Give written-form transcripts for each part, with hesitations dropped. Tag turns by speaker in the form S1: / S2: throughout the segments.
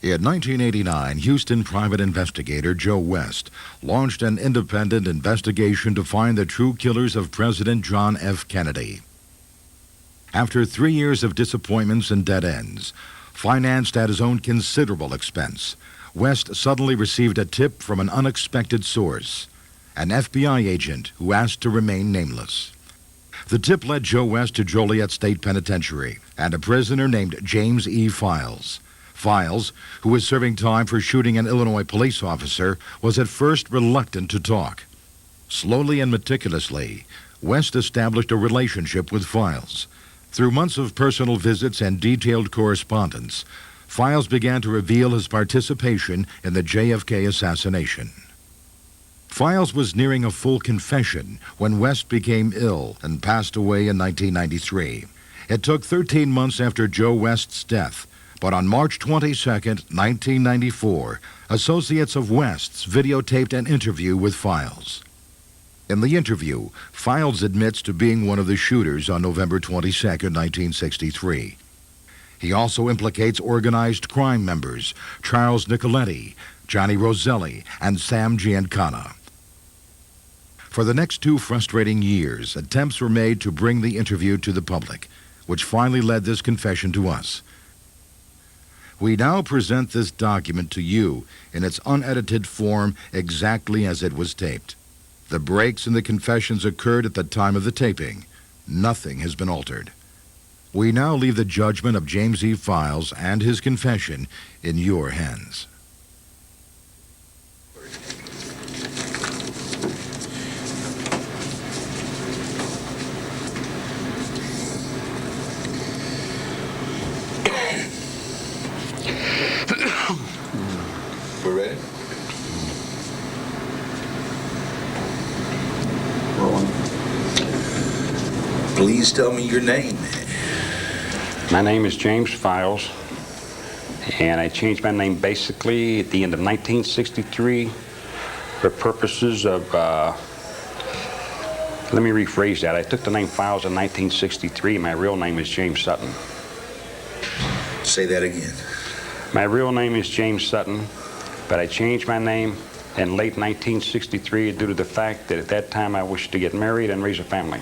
S1: In 1989, Houston private investigator Joe West launched an independent investigation to find the true killers of President John F. Kennedy. After 3 years of disappointments and dead ends, financed at his own considerable expense, West suddenly received a tip from an unexpected source, an FBI agent who asked to remain nameless. The tip led Joe West to Joliet State Penitentiary and a prisoner named James E. Files. Files, who was serving time for shooting an Illinois police officer, was at first reluctant to talk. Slowly and meticulously, West established a relationship with Files. Through months of personal visits and detailed correspondence, Files began to reveal his participation in the JFK assassination. Files was nearing a full confession when West became ill and passed away in 1993. It took 13 months after Joe West's death, but on March 22, 1994, associates of West's videotaped an interview with Files. In the interview, Files admits to being one of the shooters on November 22, 1963. He also implicates organized crime members Charles Nicoletti, Johnny Roselli, and Sam Giancana. For the next 2 frustrating years, attempts were made to bring the interview to the public, which finally led this confession to us. We now present this document to you in its unedited form exactly as it was taped. The breaks in the confessions occurred at the time of the taping. Nothing has been altered. We now leave the judgment of James E. Files and his confession in your hands.
S2: We're ready? Please tell me your name.
S3: My name is James Files, and I changed my name basically at the end of 1963 for purposes of, let me rephrase that. I took the name Files in 1963. My real name is James Sutton.
S2: Say that again.
S3: My real name is James Sutton, but I changed my name in late 1963 due to the fact that at that time I wished to get married and raise a family.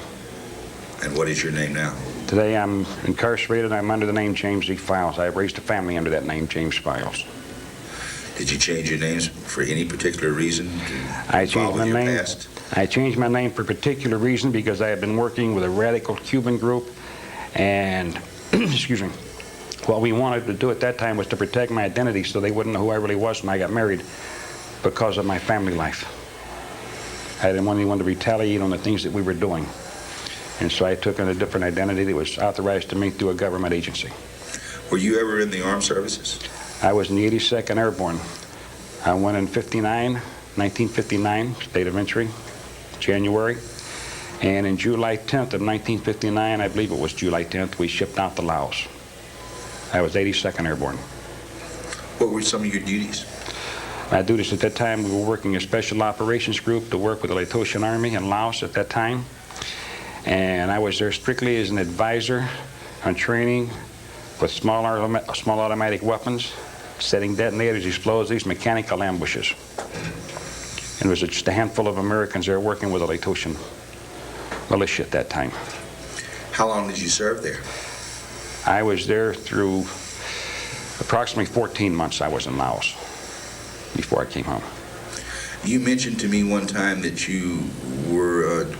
S2: And what is your name now?
S3: Today I'm incarcerated. I'm under the name James E. Files. I have raised a family under that name, James Files.
S2: Did you change your names for any particular reason?
S3: I changed my name for a particular reason because I had been working with a radical Cuban group, and excuse me, what we wanted to do at that time was to protect my identity so they wouldn't know who I really was when I got married because of my family life. I didn't want anyone to retaliate on the things that we were doing. And so I took on a different identity that was authorized to me through a government agency.
S2: Were you ever in the armed services?
S3: I was in the 82nd Airborne. I went in 1959, state of entry, January. And in July 10th of 1959, I believe it was July 10th, we shipped out to Laos. I was 82nd Airborne.
S2: What were some of your duties?
S3: My duties at that time, we were working a special operations group to work with the Laotian Army in Laos at that time. And I was there strictly as an advisor on training with small automatic weapons, setting detonators, explosives, mechanical ambushes. And it was just a handful of Americans there working with the Laotian militia at that time.
S2: How long did you serve there?
S3: I was there through approximately 14 months. I was in Laos before I came home.
S2: You mentioned to me one time that you were in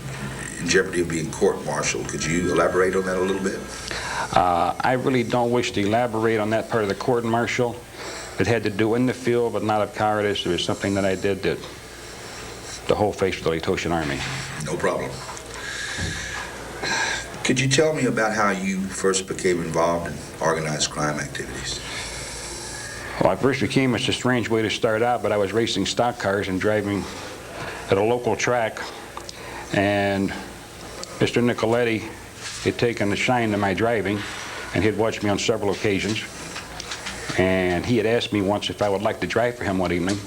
S2: jeopardy of being court-martialed. Could you elaborate on that a little bit?
S3: I really don't wish to elaborate on that part of the court-martial. It had to do in the field, but not of cowardice. It was something that I did that the whole face of the Laotian Army.
S2: No problem. Could you tell me about how you first became involved in organized crime activities?
S3: Well, I first became, it's a strange way to start out, but I was racing stock cars and driving at a local track, and Mr. Nicoletti had taken a shine to my driving, and he'd watched me on several occasions, and he had asked me once if I would like to drive for him one evening,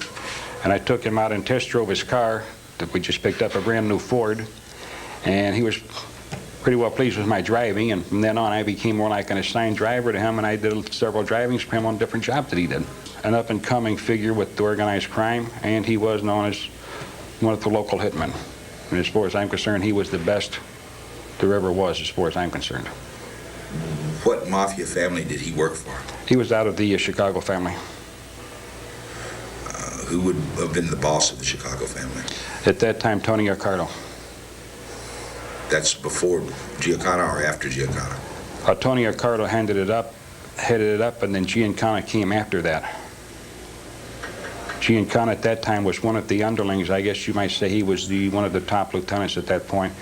S3: and I took him out and test drove his car that we just picked up, a brand new Ford, and he was pretty well pleased with my driving, and from then on I became more like an assigned driver to him, and I did several drivings for him on different jobs that he did. An up-and-coming figure with organized crime, and he was known as one of the local hitmen. And as far as I'm concerned, he was the best there ever was, as far as I'm concerned.
S2: What mafia family did he work for?
S3: He was out of the Chicago family.
S2: Who would have been the boss of the Chicago family?
S3: At that time, Tony Accardo.
S2: That's before Giancana or after Giancana?
S3: Tony Accardo headed it up, and then Giancana came after that. Giancana at that time was one of the underlings. I guess you might say he was one of the top lieutenants at that point.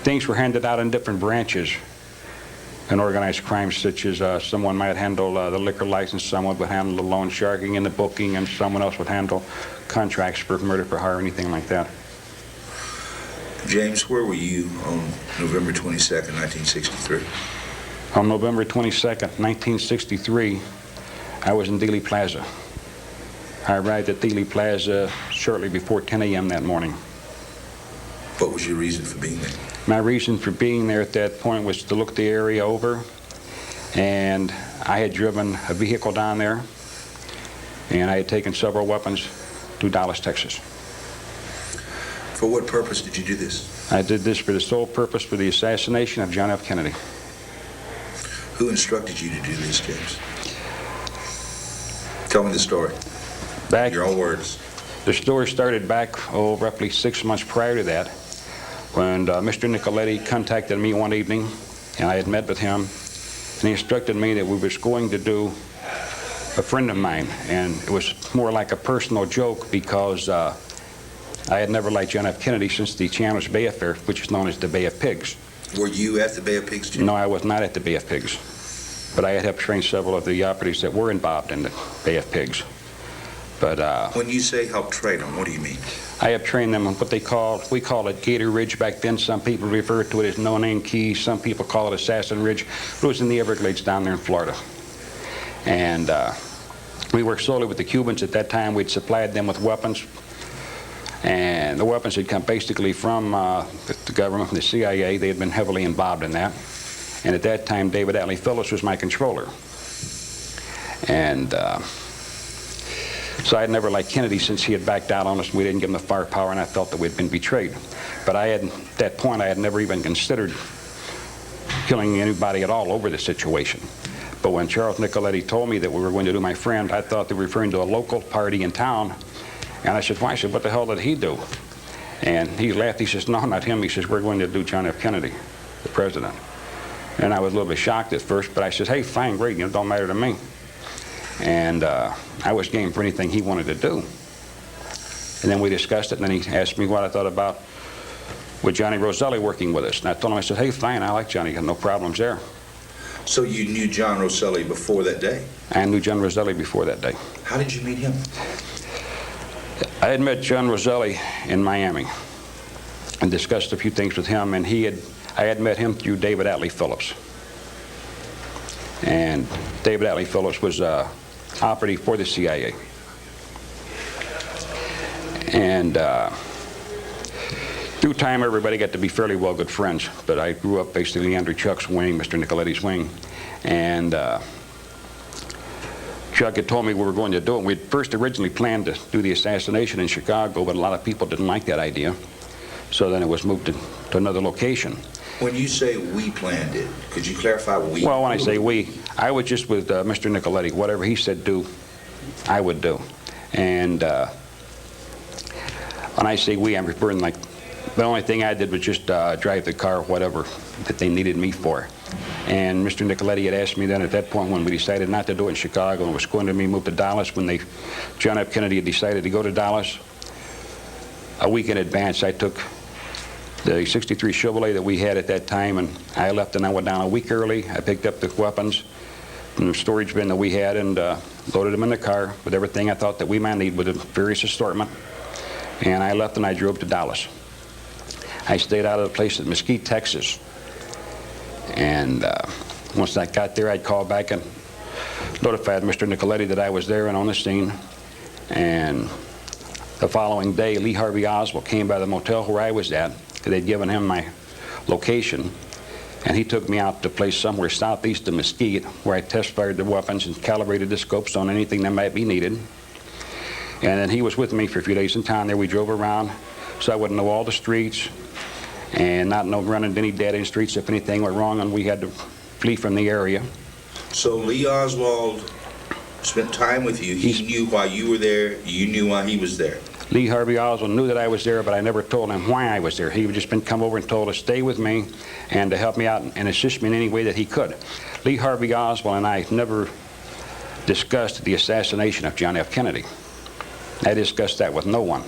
S3: Things were handed out in different branches in organized crime, such as someone might handle the liquor license, someone would handle the loan sharking and the booking, and someone else would handle contracts for murder for hire, anything like that.
S2: James, where were you on November 22nd, 1963?
S3: On November 22nd, 1963, I was in Dealey Plaza. I arrived at Dealey Plaza shortly before 10 a.m. that morning.
S2: What was your reason for being there?
S3: My reason for being there at that point was to look the area over, and I had driven a vehicle down there, and I had taken several weapons to Dallas, Texas.
S2: For what purpose did you do this?
S3: I did this for the sole purpose for the assassination of John F. Kennedy.
S2: Who instructed you to do this, James? Tell me the story. Your own words.
S3: The story started back, roughly 6 months prior to that, when Mr. Nicoletti contacted me one evening, and I had met with him, and he instructed me that we were going to do a friend of mine, and it was more like a personal joke because I had never liked John F. Kennedy since the Chandler's Bay affair, which is known as the Bay of Pigs.
S2: Were you at the Bay of Pigs, Jim?
S3: No, I was not at the Bay of Pigs, but I had helped train several of the operatives that were involved in the Bay of Pigs. But
S2: when you say help train them, what do you mean?
S3: I have trained them on what we call it Gator Ridge back then. Some people refer to it as No Name Key. Some people call it Assassin Ridge. It was in the Everglades down there in Florida. And we worked solely with the Cubans at that time. We'd supplied them with weapons. And the weapons had come basically from the government, from the CIA. They had been heavily involved in that. And at that time, David Atlee Phillips was my controller. And so I had never liked Kennedy since he had backed out on us and we didn't give him the firepower, and I felt that we'd been betrayed. But at that point, I had never even considered killing anybody at all over the situation. But when Charles Nicoletti told me that we were going to do my friend, I thought they were referring to a local party in town. And I said, why? I said, what the hell did he do? And he laughed. He says, no, not him. He says, we're going to do John F. Kennedy, the president. And I was a little bit shocked at first, but I said, hey, fine, great, it don't matter to me. And I was game for anything he wanted to do. And then we discussed it, and then he asked me what I thought about with Johnny Roselli working with us. And I told him, I said, hey, fine, I like Johnny, got no problems there.
S2: So you knew John Roselli before that day?
S3: I knew John Roselli before that day.
S2: How did you meet him?
S3: I had met John Roselli in Miami and discussed a few things with him, and I had met him through David Atlee Phillips. And David Atlee Phillips was operative for the CIA. And through time, everybody got to be fairly well good friends, but I grew up basically under Chuck's wing, Mr. Nicoletti's wing. And Chuck had told me we were going to do it. We'd first originally planned to do the assassination in Chicago, but a lot of people didn't like that idea. So then it was moved to another location.
S2: When you say we planned it, could you clarify we?
S3: Well, when I say we, I was just with Mr. Nicoletti. Whatever he said do, I would do. And when I say we, I'm referring like the only thing I did was just drive the car, whatever that they needed me for. And Mr. Nicoletti had asked me then at that point when we decided not to do it in Chicago and was going to move to Dallas, when John F. Kennedy had decided to go to Dallas, a week in advance I took the 63 Chevrolet that we had at that time, and I left and I went down a week early. I picked up the weapons from the storage bin that we had and loaded them in the car with everything I thought that we might need with a various assortment. And I left and I drove to Dallas. I stayed out of the place at Mesquite, Texas. And once I got there, I'd call back and notified Mr. Nicoletti that I was there and on the scene. And the following day, Lee Harvey Oswald came by the motel where I was at. They'd given him my location. And he took me out to a place somewhere southeast of Mesquite where I test fired the weapons and calibrated the scopes on anything that might be needed. And then he was with me for a few days in town there. We drove around so I would know all the streets and not know running any dead end streets if anything went wrong and we had to flee from the area.
S2: So Lee Oswald spent time with you. He knew why you were there. You knew why he was there.
S3: Lee Harvey Oswald knew that I was there, but I never told him why I was there. He would just come over and told us stay with me and to help me out and assist me in any way that he could. Lee Harvey Oswald and I never discussed the assassination of John F. Kennedy. I discussed that with no one.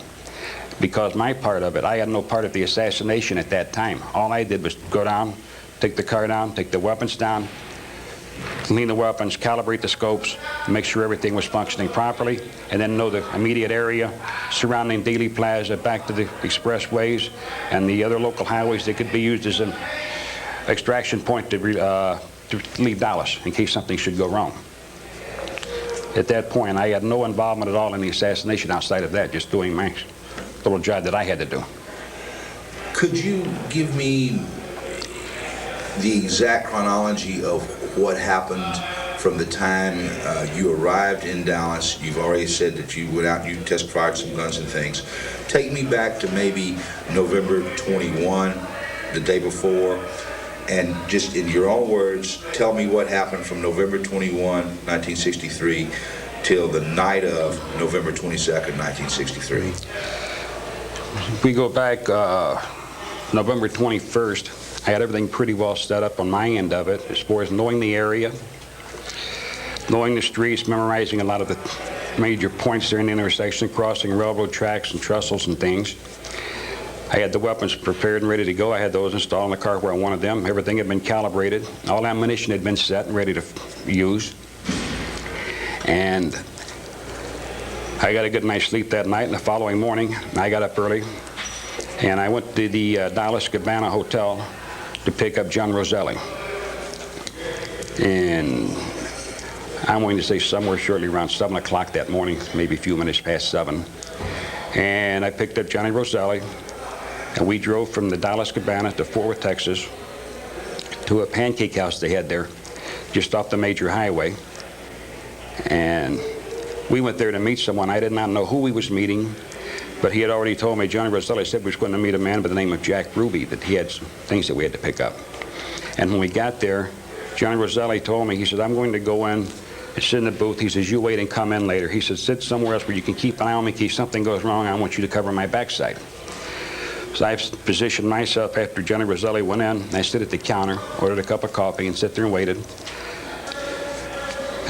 S3: Because my part of it, I had no part of the assassination at that time. All I did was go down, take the car down, take the weapons down, clean the weapons, calibrate the scopes, make sure everything was functioning properly, and then know the immediate area surrounding Dealey Plaza back to the expressways and the other local highways that could be used as an extraction point to leave Dallas in case something should go wrong. At that point, I had no involvement at all in the assassination outside of that, just doing my little job that I had to do.
S2: Could you give me the exact chronology of what happened from the time you arrived in Dallas? You've already said that you went out and you test fired some guns and things. Take me back to maybe November 21, the day before, and just in your own words, tell me what happened from November 21, 1963, till the night of November 22nd, 1963.
S3: We go back November 21st. I had everything pretty well set up on my end of it as far as knowing the area, knowing the streets, memorizing a lot of the major points there in the intersection, crossing railroad tracks and trestles and things. I had the weapons prepared and ready to go. I had those installed in the car where I wanted them. Everything had been calibrated. All ammunition had been set and ready to use. And I got a good night's sleep that night, and the following morning, I got up early, and I went to the Dallas Cabana Hotel to pick up John Roselli. And I'm going to say somewhere shortly around 7 o'clock that morning, maybe a few minutes past 7. And I picked up Johnny Roselli, and we drove from the Dallas Cabana to Fort Worth, Texas, to a pancake house they had there, just off the major highway. And we went there to meet someone. I did not know who we was meeting, but he had already told me, Johnny Roselli said we was going to meet a man by the name of Jack Ruby, that he had some things that we had to pick up. And when we got there, Johnny Roselli told me, he said, I'm going to go in and sit in the booth. He says, you wait and come in later. He said, sit somewhere else where you can keep an eye on me in case something goes wrong. I want you to cover my backside. So I positioned myself after Johnny Roselli went in. I stood at the counter, ordered a cup of coffee, and sat there and waited.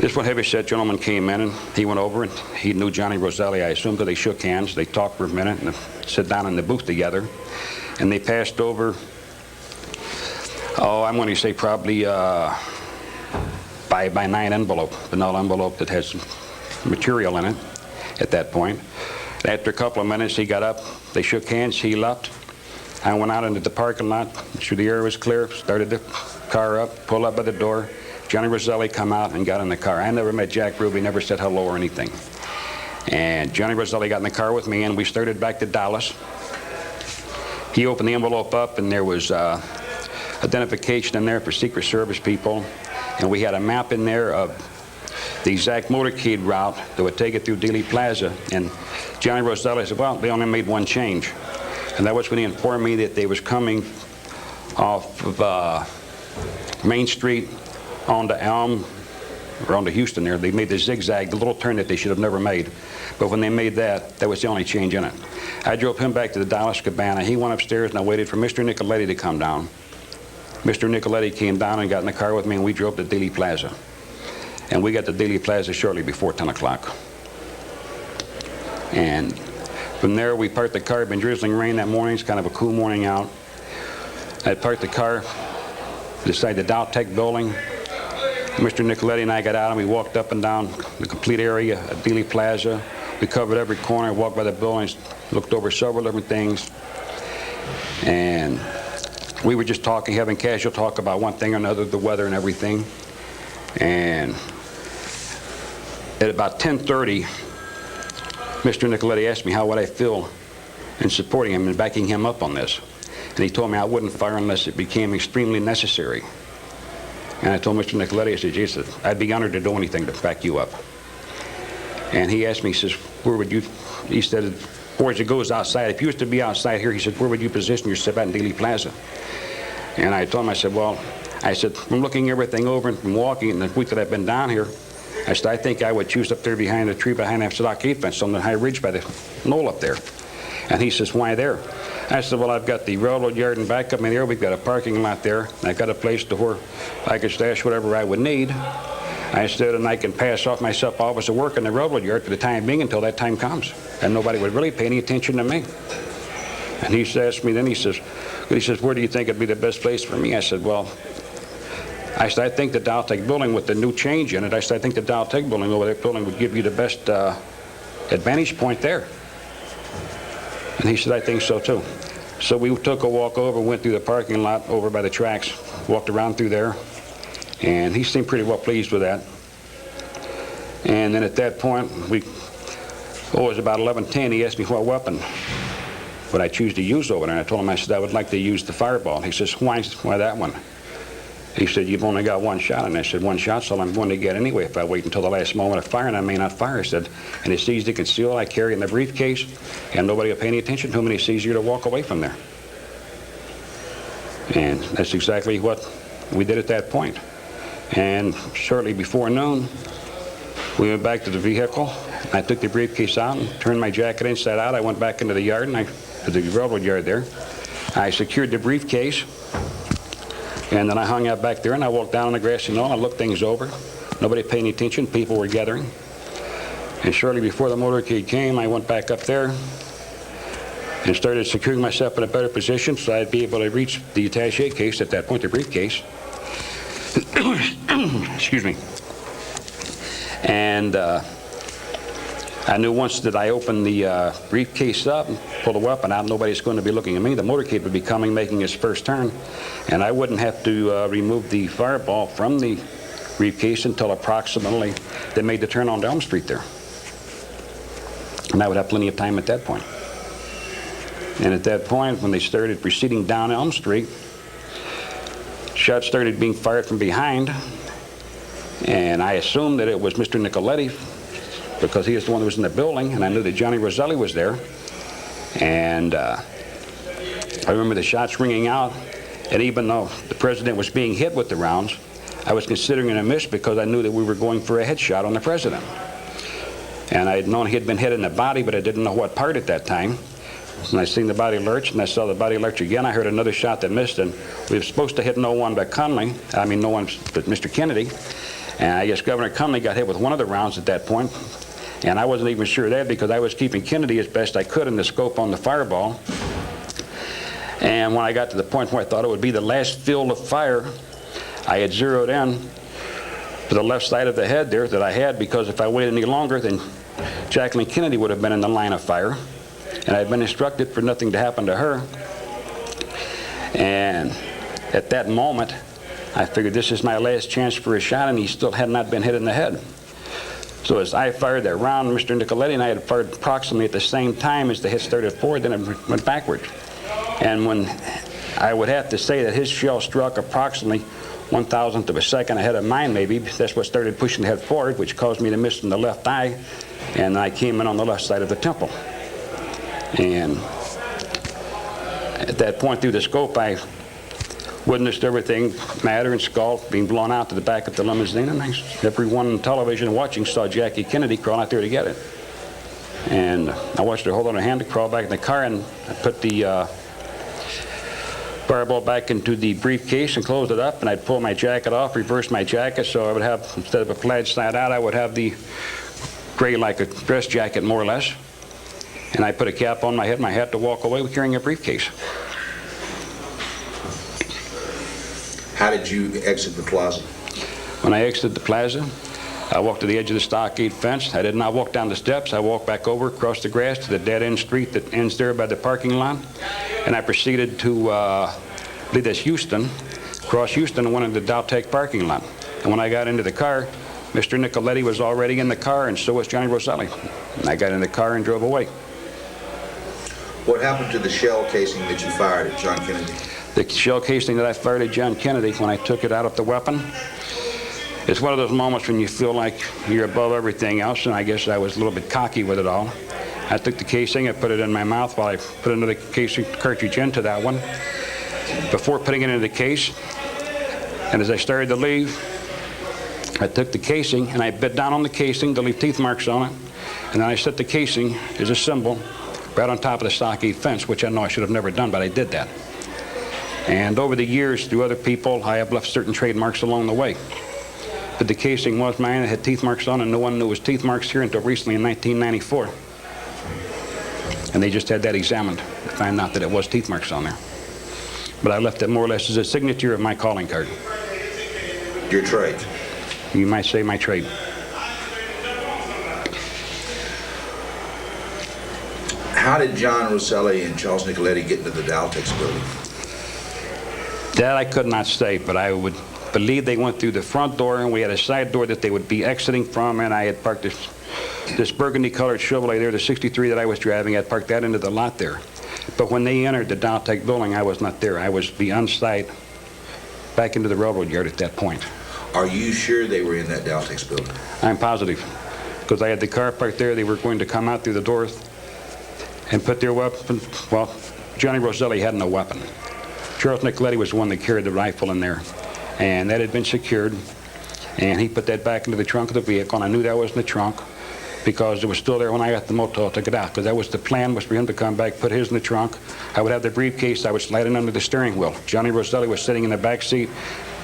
S3: This one heavy-set gentleman came in, and he went over, and he knew Johnny Roselli, I assume, because they shook hands. They talked for a minute and sat down in the booth together. And they passed over, I'm going to say probably by 9 envelope, vanilla envelope that has material in it at that point. After a couple of minutes, he got up. They shook hands. He left. I went out into the parking lot. Sure the air was clear. Started the car up, pulled up by the door. Johnny Roselli come out and got in the car. I never met Jack Ruby, never said hello or anything. And Johnny Roselli got in the car with me, and we started back to Dallas. He opened the envelope up, and there was identification in there for Secret Service people. And we had a map in there of the exact motorcade route that would take it through Dealey Plaza. And Johnny Roselli said, well, they only made one change. And that was when he informed me that they was coming off of Main Street onto Elm, or onto Houston there. They made the zigzag, the little turn that they should have never made. But when they made that, that was the only change in it. I drove him back to the Dallas Cabana. He went upstairs, and I waited for Mr. Nicoletti to come down. Mr. Nicoletti came down and got in the car with me, and we drove to Dealey Plaza. And we got to Dealey Plaza shortly before 10 o'clock. And from there, we parked the car. It had been drizzling rain that morning. It's kind of a cool morning out. I parked the car beside the Dow Tech building. Mr. Nicoletti and I got out, and we walked up and down the complete area of Dealey Plaza. We covered every corner, walked by the buildings, looked over several different things. And we were just talking, having casual talk about one thing or another, the weather and everything. And at about 10:30, Mr. Nicoletti asked me how would I feel in supporting him and backing him up on this. And he told me I wouldn't fire unless it became extremely necessary. And I told Mr. Nicoletti, I said, Jesus, I'd be honored to do anything to back you up. And he asked me, he says, where would you, he said, where it goes outside, if you was to be outside here, he said, where would you position yourself at in Dealey Plaza? And I told him, I said, well, I said, from looking everything over and from walking in the week that I've been down here, I said, I think I would choose up there behind the tree behind that stockade fence on the high ridge by the knoll up there. And he says, why there? I said, well, I've got the railroad yard and back up in there. We've got a parking lot there. I've got a place to where I could stash whatever I would need. I said, and I can pass off myself off as a work in the railroad yard for the time being until that time comes. And nobody would really pay any attention to me. And he asked me then, he says, where do you think would be the best place for me? I said, well, I think the Dowtech building with the new change in it, I think the Dowtech building over there would give you the best advantage point there. And he said, I think so too. So we took a walk over, went through the parking lot over by the tracks, walked around through there, and he seemed pretty well pleased with that. And then at that point, it was about 11:10, he asked me what weapon would I choose to use over there. And I told him, I said, I would like to use the fireball. He says, why that one? He said, you've only got one shot. And I said, one shot's all I'm going to get anyway. If I wait until the last moment of firing, I may not fire. I said, and it's easy to conceal. I carry it in the briefcase, and nobody will pay any attention to him, and it's easier to walk away from there. And that's exactly what we did at that point. And shortly before noon, we went back to the vehicle. I took the briefcase out and turned my jacket inside out. I went back into the yard, to the railroad yard there. I secured the briefcase. And then I hung out back there, and I walked down on the grassy knoll. I looked things over. Nobody paid any attention. People were gathering. And shortly before the motorcade came, I went back up there and started securing myself in a better position so I'd be able to reach the attaché case at that point, the briefcase. Excuse me. And I knew once that I opened the briefcase up and pulled a weapon out, nobody's going to be looking at me. The motorcade would be coming, making its first turn, and I wouldn't have to remove the fireball from the briefcase until approximately they made the turn on Elm Street there. And I would have plenty of time at that point. And at that point, when they started proceeding down Elm Street, shots started being fired from behind, and I assumed that it was Mr. Nicoletti, because he was the one that was in the building, and I knew that Johnny Roselli was there. And I remember the shots ringing out, and even though the president was being hit with the rounds, I was considering it a miss because I knew that we were going for a headshot on the president. And I had known he had been hit in the body, but I didn't know what part at that time. And I seen the body lurch, and I saw the body lurch again. I heard another shot that missed, and we were supposed to hit no one but no one but Mr. Kennedy. And I guess Governor Connolly got hit with one of the rounds at that point. And I wasn't even sure of that because I was keeping Kennedy as best I could in the scope on the fireball. And when I got to the point where I thought it would be the last field of fire, I had zeroed in to the left side of the head there that I had, because if I waited any longer, then Jacqueline Kennedy would have been in the line of fire. And I'd been instructed for nothing to happen to her. And at that moment, I figured this is my last chance for a shot, and he still had not been hit in the head. So as I fired that round, Mr. Nicoletti and I had fired approximately at the same time as the hit started forward, then it went backward. And when I would have to say that his shell struck approximately 1,000th of a second ahead of mine, maybe, that's what started pushing the head forward, which caused me to miss in the left eye, and I came in on the left side of the temple. And at that point through the scope, I witnessed everything matter and skull being blown out to the back of the limousine, and everyone on television watching saw Jackie Kennedy crawl out there to get it. And I watched her hold on her hand to crawl back in the car, and I put the fireball back into the briefcase and closed it up, and I'd pull my jacket off, reverse my jacket, so I would have, instead of a plaid slide out, I would have the gray like a dress jacket, more or less. And I put a cap on my head, and I had to walk away with carrying a briefcase.
S2: How did you exit the plaza?
S3: When I exited the plaza, I walked to the edge of the stockade fence. I did not walk down the steps. I walked back over, across the grass to the dead-end street that ends there by the parking lot. And I proceeded to leave this Houston, cross Houston, and went into the Dowtech parking lot. And when I got into the car, Mr. Nicoletti was already in the car, and so was Johnny Roselli. And I got in the car and drove away.
S2: What happened to the shell casing that you fired at John Kennedy?
S3: The shell casing that I fired at John Kennedy, when I took it out of the weapon, it's one of those moments when you feel like you're above everything else, and I guess I was a little bit cocky with it all. I took the casing, I put it in my mouth while I put another casing cartridge into that one. Before putting it into the case, and as I started to leave, I took the casing and I bit down on the casing to leave teeth marks on it, and then I set the casing as a symbol right on top of the stockade fence, which I know I should have never done, but I did that. And over the years, through other people, I have left certain trademarks along the way. But the casing was mine. It had teeth marks on it, and no one knew it was teeth marks here until recently in 1994. And they just had that examined to find out that it was teeth marks on there. But I left it more or less as a signature of my calling card.
S2: Your trade?
S3: You might say my trade.
S2: How did John Rosselli and Charles Nicoletti get into the Daltex building?
S3: That I could not say, but I would believe they went through the front door, and we had a side door that they would be exiting from, and I had parked this burgundy-colored Chevrolet there, the 63 that I was driving. I had parked that into the lot there. But when they entered the Daltex building, I was not there. I was beyond sight, back into the railroad yard at that point.
S2: Are you sure they were in that Daltex building?
S3: I'm positive, because I had the car parked there. They were going to come out through the doors and put their weapon. Well, Johnny Rosselli had no weapon. Charles Nicoletti was the one that carried the rifle in there, and that had been secured, and he put that back into the trunk of the vehicle, and I knew that was in the trunk because it was still there when I got the motel, took it out, because that was the plan, was for him to come back, put his in the trunk. I would have the briefcase, I would slide it under the steering wheel. Johnny Rosselli was sitting in the back seat.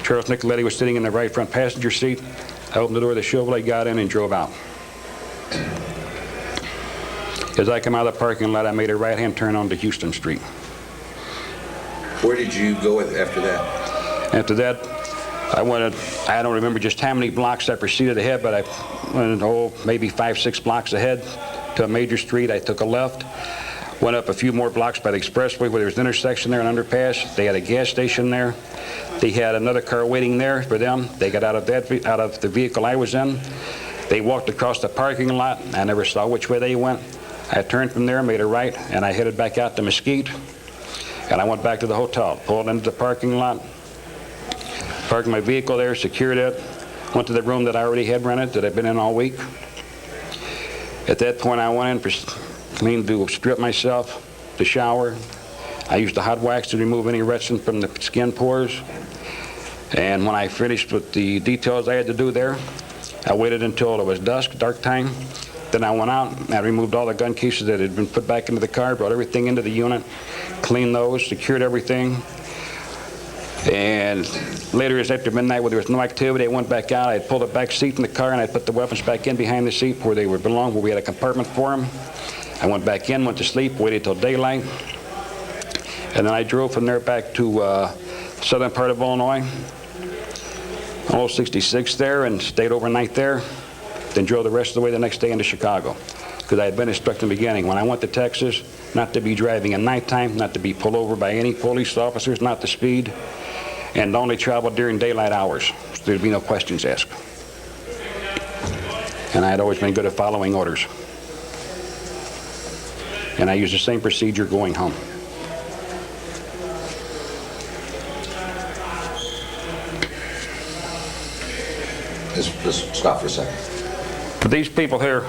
S3: Charles Nicoletti was sitting in the right front passenger seat. I opened the door of the Chevrolet, got in, and drove out. As I come out of the parking lot, I made a right-hand turn onto Houston Street.
S2: Where did you go after that?
S3: After that, I don't remember just how many blocks I proceeded ahead, but I went, maybe 5-6 blocks ahead to a major street. I took a left, went up a few more blocks by the expressway where there was an intersection there, an underpass. They had a gas station there. They had another car waiting there for them. They got out of the vehicle I was in. They walked across the parking lot. I never saw which way they went. I turned from there, made a right, and I headed back out to Mesquite. And I went back to the hotel, pulled into the parking lot, parked my vehicle there, secured it, went to the room that I already had rented, that I'd been in all week. At that point, I went in to strip myself, to shower. I used the hot wax to remove any resin from the skin pores. And when I finished with the details I had to do there, I waited until it was dusk, dark time. Then I went out and I removed all the gun cases that had been put back into the car, brought everything into the unit, cleaned those, secured everything. And later, as after midnight, when there was no activity, I went back out. I pulled the back seat in the car and I put the weapons back in behind the seat where they belonged, where we had a compartment for them. I went back in, went to sleep, waited till daylight. And then I drove from there back to southern part of Illinois, Old 66 there, and stayed overnight there. Then drove the rest of the way the next day into Chicago, because I had been instructed in the beginning, when I went to Texas, not to be driving at nighttime, not to be pulled over by any police officers, not to speed, and only travel during daylight hours. So there'd be no questions asked. And I had always been good at following orders. And I used the same procedure going home.
S2: Let's stop for a second.
S3: For these people here,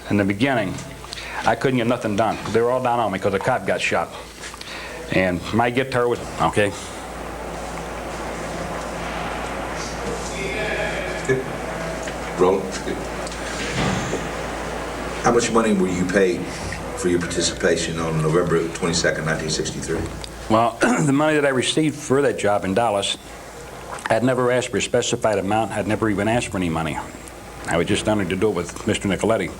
S3: in the beginning, I couldn't get nothing done. They were all down on me because a cop got shot. And my guitar was, okay.
S2: Good. Roll. Good. How much money were you paid for your participation on November 22nd, 1963?
S3: Well, the money that I received for that job in Dallas, I'd never asked for a specified amount. I'd never even asked for any money. I was just honored to do it with Mr. Nicoletti.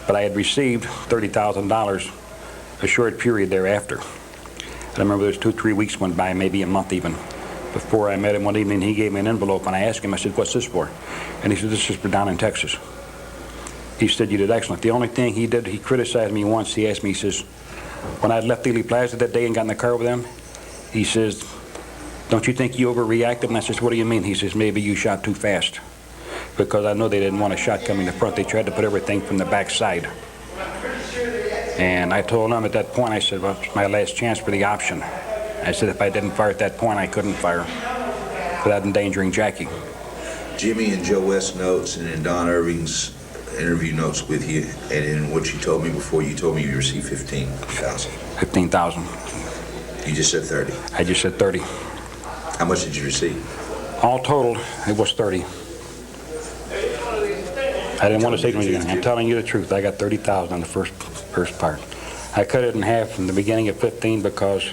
S3: But I had received $30,000 a short period thereafter. I remember there's 2-3 weeks went by, maybe a month even, before I met him one evening. He gave me an envelope, and I asked him, I said, "What's this for?" And he said, "This is for down in Texas." He said, "You did excellent." The only thing he did, he criticized me once. He asked me, he says, when I left Ely Plaza that day and got in the car with him, he says, "Don't you think you overreacted?" And I says, "What do you mean?" He says, "Maybe you shot too fast." Because I know they didn't want a shot coming to the front. They tried to put everything from the back side. And I told him at that point, I said, well, it's my last chance for the option. I said if I didn't fire at that point, I couldn't fire without endangering Jackie.
S2: Jimmy and Joe West notes and in Don Irving's interview notes with you, and in what you told me before, you told me you received 15,000.
S3: 15,000.
S2: You just said 30.
S3: I just said 30.
S2: How much did you receive?
S3: All totaled, it was 30. I didn't want to say to you, I'm telling you the truth. I got 30,000 on the first part. I cut it in half from the beginning at 15 because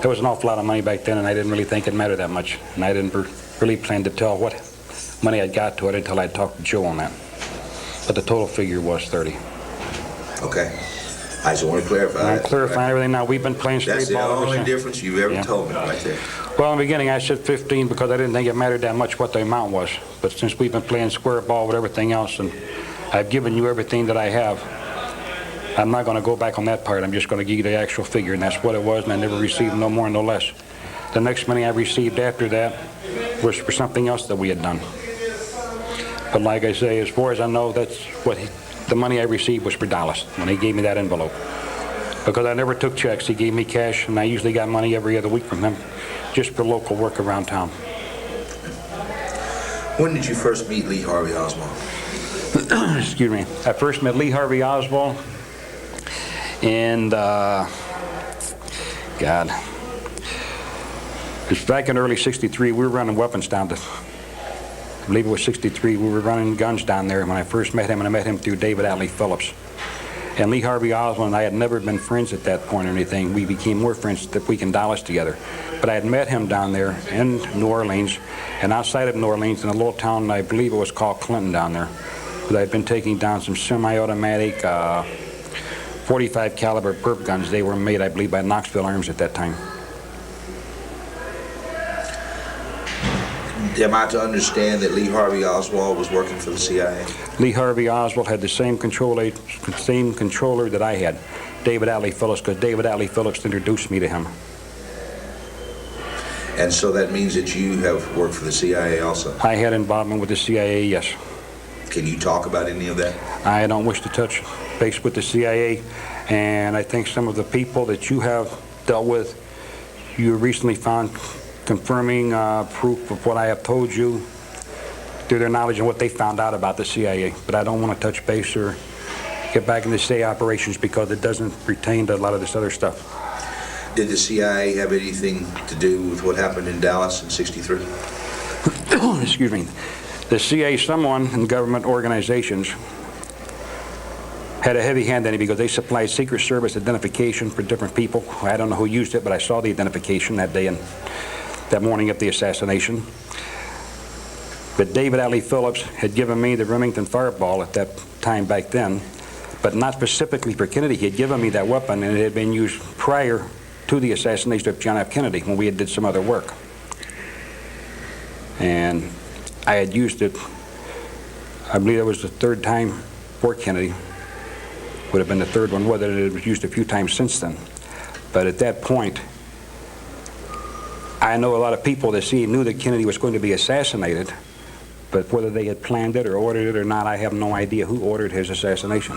S3: there was an awful lot of money back then, and I didn't really think it mattered that much. And I didn't really plan to tell what money I got to it until I talked to Joe on that. But the total figure was 30.
S2: Okay. I just want to clarify.
S3: I'm clarifying everything now. We've been playing straight
S2: That's the
S3: ball ever
S2: only
S3: since.
S2: difference you've ever told me right there.
S3: Well, in the beginning, I said 15 because I didn't think it mattered that much what the amount was. But since we've been playing square ball with everything else, and I've given you everything that I have, I'm not going to go back on that part. I'm just going to give you the actual figure, and that's what it was, and I never received no more, no less. The next money I received after that was for something else that we had done. But like I say, as far as I know, that's what the money I received was for Dallas when he gave me that envelope. Because I never took checks. He gave me cash, and I usually got money every other week from him just for local work around town.
S2: When did you first meet Lee Harvey Oswald?
S3: Excuse me. I first met Lee Harvey Oswald in, God, it's back in early '63. We were running weapons down to, I believe it was '63. We were running guns down there when I first met him, and I met him through David Atlee Phillips. And Lee Harvey Oswald and I had never been friends at that point or anything. We became more friends that we in Dallas together. But I had met him down there in New Orleans, and outside of New Orleans in a little town, I believe it was called Clinton down there. But I'd been taking down some semi-automatic 45 caliber perp guns. They were made, I believe, by Knoxville Arms at that time.
S2: Am I to understand that Lee Harvey Oswald was working for the CIA?
S3: Lee Harvey Oswald had the same controller that I had, David Atlee Phillips, because David Atlee Phillips introduced me to him.
S2: And so that means that you have worked for the CIA also?
S3: I had involvement with the CIA, yes.
S2: Can you talk about any of that?
S3: I don't wish to touch base with the CIA, and I think some of the people that you have dealt with, you recently found confirming proof of what I have told you through their knowledge and what they found out about the CIA. But I don't want to touch base or get back into CIA operations because it doesn't pertain to a lot of this other stuff.
S2: Did the CIA have anything to do with what happened in Dallas in '63?
S3: Excuse me. The CIA, someone in government organizations, had a heavy hand in it because they supplied Secret Service identification for different people. I don't know who used it, but I saw the identification that day and that morning of the assassination. But David Atlee Phillips had given me the Remington fireball at that time back then, but not specifically for Kennedy. He had given me that weapon, and it had been used prior to the assassination of John F. Kennedy when we had did some other work. And I had used it, I believe that was the third time for Kennedy. Would have been the third one, whether it was used a few times since then. But at that point, I know a lot of people that knew that Kennedy was going to be assassinated, but whether they had planned it or ordered it or not, I have no idea who ordered his assassination.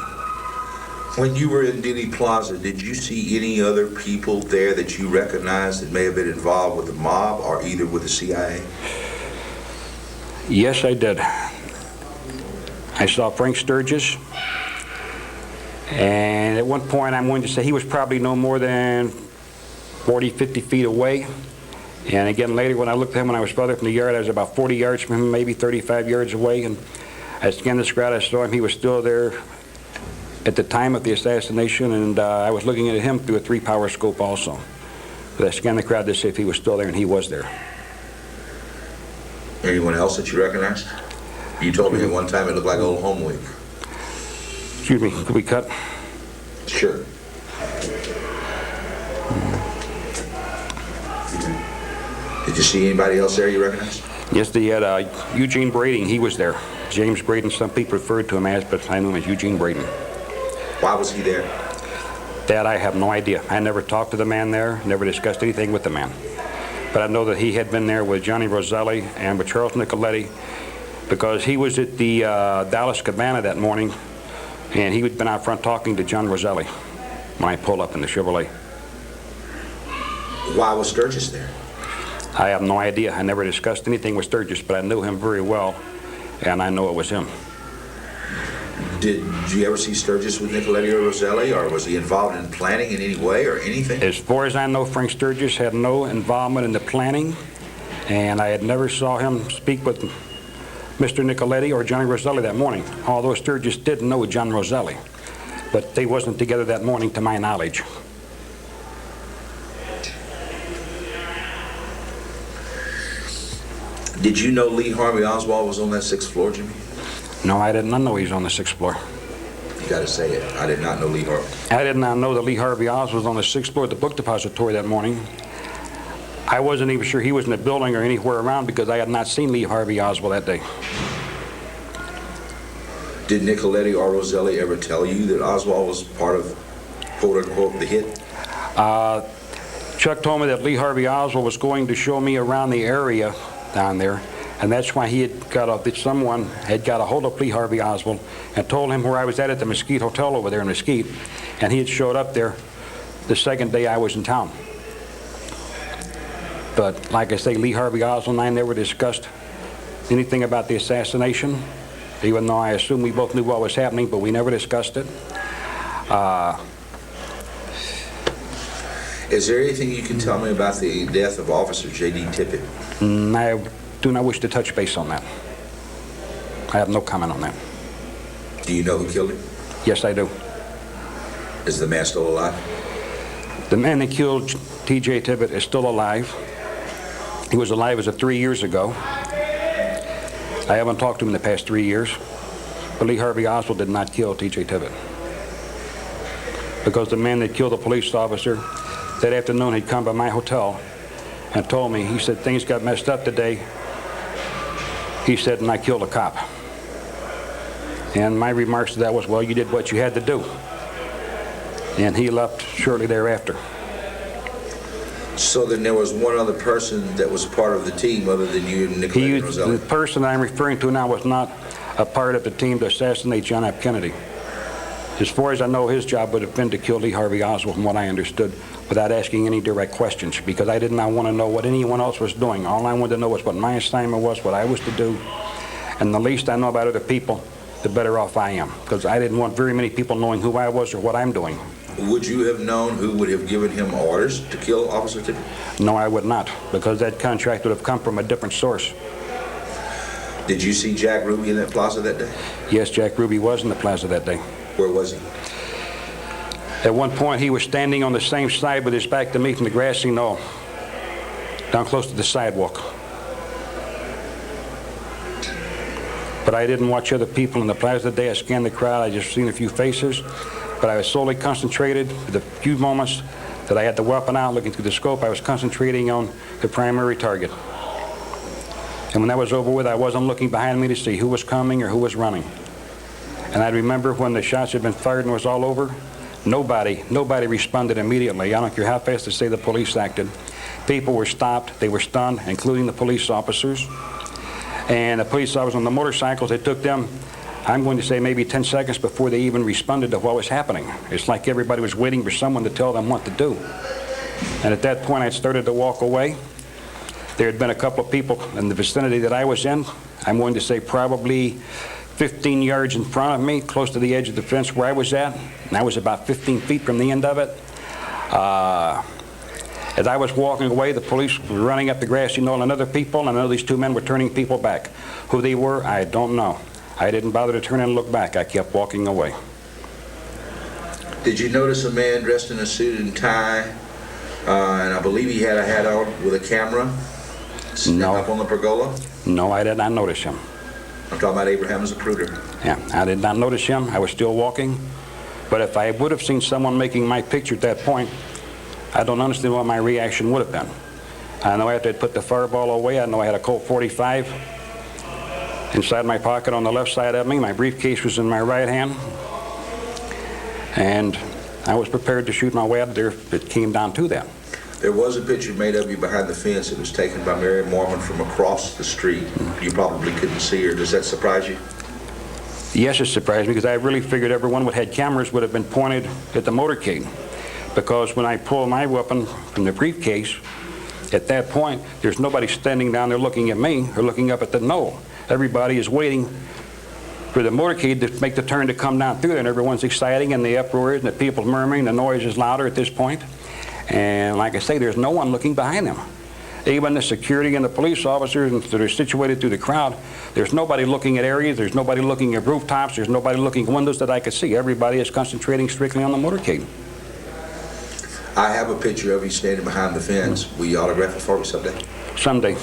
S2: When you were in Dealey Plaza, did you see any other people there that you recognized that may have been involved with the mob or either with the CIA?
S3: Yes, I did. I saw Frank Sturgis, and at one point I'm going to say he was probably no more than 40, 50 feet away. And again, later when I looked at him when I was farther from the yard, I was about 40 yards from him, maybe 35 yards away. And I scanned this crowd, I saw him, he was still there at the time of the assassination, and I was looking at him through a 3-power scope also. But I scanned the crowd to see if he was still there, and he was there.
S2: Anyone else that you recognized? You told me at one time it looked like Old Home Week.
S3: Excuse me, could we cut?
S2: Sure. Did you see anybody else there you recognized?
S3: Yes, they had Eugene Brading. He was there. James Braden, some people referred to him as, but I knew him as Eugene Braden.
S2: Why was he there?
S3: That I have no idea. I never talked to the man there, never discussed anything with the man. But I know that he had been there with Johnny Roselli and with Charles Nicoletti because he was at the Dallas Cabana that morning, and he had been out front talking to John Roselli. when I pulled up in the Chevrolet.
S2: Why was Sturgis there?
S3: I have no idea. I never discussed anything with Sturgis, but I knew him very well, and I know it was him.
S2: Did you ever see Sturgis with Nicoletti or Roselli, or was he involved in planning in any way or anything?
S3: As far as I know, Frank Sturgis had no involvement in the planning, and I had never saw him speak with Mr. Nicoletti or Johnny Roselli that morning, although Sturgis did know John Roselli, but they wasn't together that morning to my knowledge.
S2: Did you know Lee Harvey Oswald was on that 6th floor, Jimmy?
S3: No, I did not know he was on the 6th floor.
S2: You got to say it. I did not know Lee Harvey.
S3: I did not know that Lee Harvey Oswald was on the 6th floor at the book depository that morning. I wasn't even sure he was in the building or anywhere around because I had not seen Lee Harvey Oswald that day.
S2: Did Nicoletti or Roselli ever tell you that Oswald was part of, quote unquote, the hit?
S3: Chuck told me that Lee Harvey Oswald was going to show me around the area down there, and that's why he had that someone had got a hold of Lee Harvey Oswald and told him where I was at the Mesquite Hotel over there in Mesquite, and he had showed up there the second day I was in town. But like I say, Lee Harvey Oswald and I never discussed anything about the assassination, even though I assume we both knew what was happening, but we never discussed it.
S2: Is there anything you can tell me about the death of Officer J.D. Tippit?
S3: I do not wish to touch base on that. I have no comment on that.
S2: Do you know who killed him?
S3: Yes, I do.
S2: Is the man still alive?
S3: The man that killed T.J. Tippit is still alive. He was alive as of 3 years ago. I haven't talked to him in the past 3 years. But Lee Harvey Oswald did not kill T.J. Tippit. Because the man that killed the police officer that afternoon had come by my hotel and told me, he said, things got messed up today. He said, and I killed a cop. And my remarks to that was, well, you did what you had to do. And he left shortly thereafter.
S2: So then there was one other person that was part of the team other than you and Nicoletti Roselli?
S3: The person I'm referring to now was not a part of the team to assassinate John F. Kennedy. As far as I know, his job would have been to kill Lee Harvey Oswald, from what I understood, without asking any direct questions, because I did not want to know what anyone else was doing. All I wanted to know was what my assignment was, what I was to do, and the least I know about other people, the better off I am, because I didn't want very many people knowing who I was or what I'm doing.
S2: Would you have known who would have given him orders to kill Officer Tippit?
S3: No, I would not, because that contract would have come from a different source.
S2: Did you see Jack Ruby in that plaza that day?
S3: Yes, Jack Ruby was in the plaza that day.
S2: Where was he?
S3: At one point, he was standing on the same side with his back to me from the grassy knoll, down close to the sidewalk. But I didn't watch other people in the plaza that day. I scanned the crowd. I just seen a few faces. But I was solely concentrated for the few moments that I had the weapon out looking through the scope. I was concentrating on the primary target. And when that was over with, I wasn't looking behind me to see who was coming or who was running. And I remember when the shots had been fired and it was all over, nobody responded immediately. I don't care how fast they say the police acted. People were stopped. They were stunned, including the police officers. And the police officers on the motorcycles, it took them, I'm going to say maybe 10 seconds before they even responded to what was happening. It's like everybody was waiting for someone to tell them what to do. And at that point, I started to walk away. There had been a couple of people in the vicinity that I was in. I'm going to say probably 15 yards in front of me, close to the edge of the fence where I was at. And I was about 15 feet from the end of it. As I was walking away, the police were running up the grassy knoll and other people, and I know these two men were turning people back. Who they were, I don't know. I didn't bother to turn and look back. I kept walking away.
S2: Did you notice a man dressed in a suit and tie, and I believe he had a hat on with a camera sitting up on the pergola?
S3: No, I did not notice him.
S2: I'm talking about Abraham Zapruder.
S3: Yeah, I did not notice him. I was still walking. But if I would have seen someone making my picture at that point, I don't understand what my reaction would have been. I know after I'd put the fireball away, I know I had a Colt 45 inside my pocket on the left side of me. My briefcase was in my right hand. And I was prepared to shoot my way out of there if it came down to that.
S2: There was a picture made of you behind the fence. It was taken by Mary Mormon from across the street. You probably couldn't see her. Does that surprise you?
S3: Yes, it surprised me because I really figured everyone who had cameras would have been pointed at the motorcade. because when I pull my weapon from the briefcase, at that point, there's nobody standing down there looking at me or looking up at the knoll. Everybody is waiting for the motorcade to make the turn to come down through there, and everyone's exciting, and the uproar and the people murmuring, the noise is louder at this point. And like I say, there's no one looking behind them. Even the security and the police officers that are situated through the crowd, there's nobody looking at areas, there's nobody looking at rooftops, there's nobody looking at windows that I could see. Everybody is concentrating strictly on the motorcade.
S2: I have a picture of you standing behind the fence. Will you autograph it for me someday?
S3: Someday.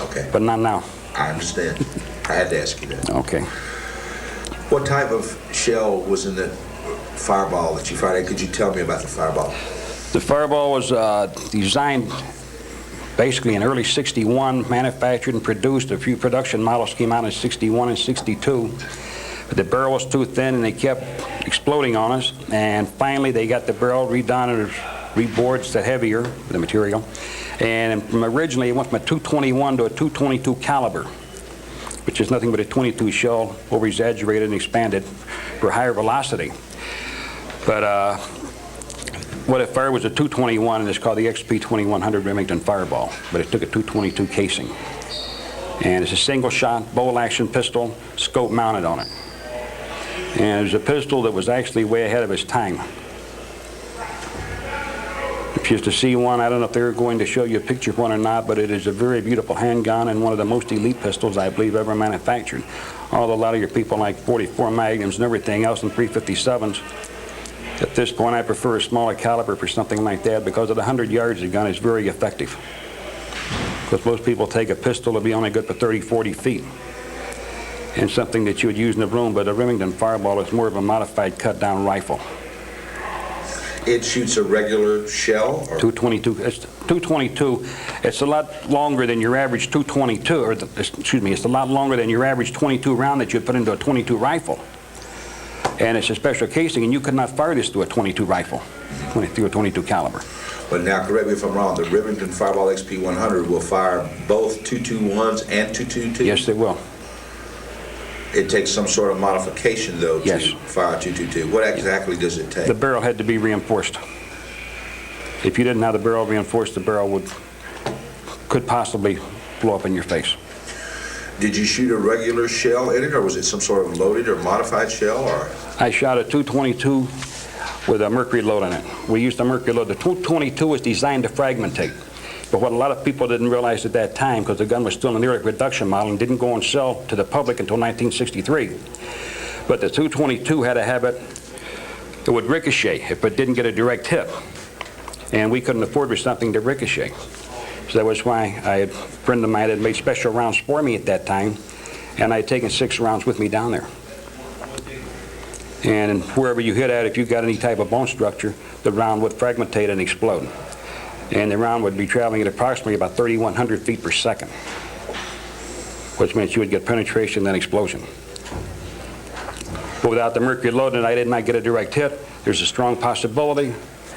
S2: Okay.
S3: But not now.
S2: I understand. I had to ask you that.
S3: Okay.
S2: What type of shell was in the fireball that you fired? Could you tell me about the fireball?
S3: The fireball was designed basically in early '61, manufactured and produced. A few production models came out in '61 and '62. But the barrel was too thin and they kept exploding on us. And finally they got the barrel redone and rebored to heavier, the material. And from originally it went from a .221 to a .222 caliber, which is nothing but a .22 shell over-exaggerated and expanded for higher velocity. But what it fired was a .221, and it's called the XP-2100 Remington Fireball, but it took a .222 casing. And it's a single-shot, bolt-action pistol, scope mounted on it. And it was a pistol that was actually way ahead of its time. If you used to see one, I don't know if they're going to show you a picture of one or not, but it is a very beautiful handgun and one of the most elite pistols I believe ever manufactured. Although a lot of your people like 44 Magnums and everything else and 357s. At this point, I prefer a smaller caliber for something like that because at 100 yards, the gun is very effective. Because most people take a pistol to be only good for 30, 40 feet. And something that you would use in a room, but a Remington Fireball is more of a modified cut-down rifle.
S2: It shoots a regular shell? Or?
S3: .222. It's .222. It's a lot longer than your average .222, or excuse me, it's a lot longer than your average .22 round that you'd put into a .22 rifle. And it's a special casing, and you could not fire this through a .22 rifle, through a .22 caliber.
S2: But now, correct me if I'm wrong, the Remington Fireball XP-100 will fire both .221s and .222s?
S3: Yes, it will.
S2: It takes some sort of modification, though,
S3: yes,
S2: to fire .222. What exactly does it take?
S3: The barrel had to be reinforced. If you didn't have the barrel reinforced, the barrel could possibly blow up in your face.
S2: Did you shoot a regular shell in it, or was it some sort of loaded or modified shell? Or
S3: I shot a .222 with a mercury load in it. We used a mercury load. The .222 was designed to fragmentate. But what a lot of people didn't realize at that time, because the gun was still in the early production model and didn't go on sale to the public until 1963, but the .222 had a habit that would ricochet if it didn't get a direct hit. And we couldn't afford for something to ricochet. So that was why a friend of mine had made special rounds for me at that time, and I had taken 6 rounds with me down there. And wherever you hit at, if you got any type of bone structure, the round would fragmentate and explode. And the round would be traveling at approximately about 3,100 feet per second, which meant you would get penetration then explosion. But without the mercury load and I did not get a direct hit, there's a strong possibility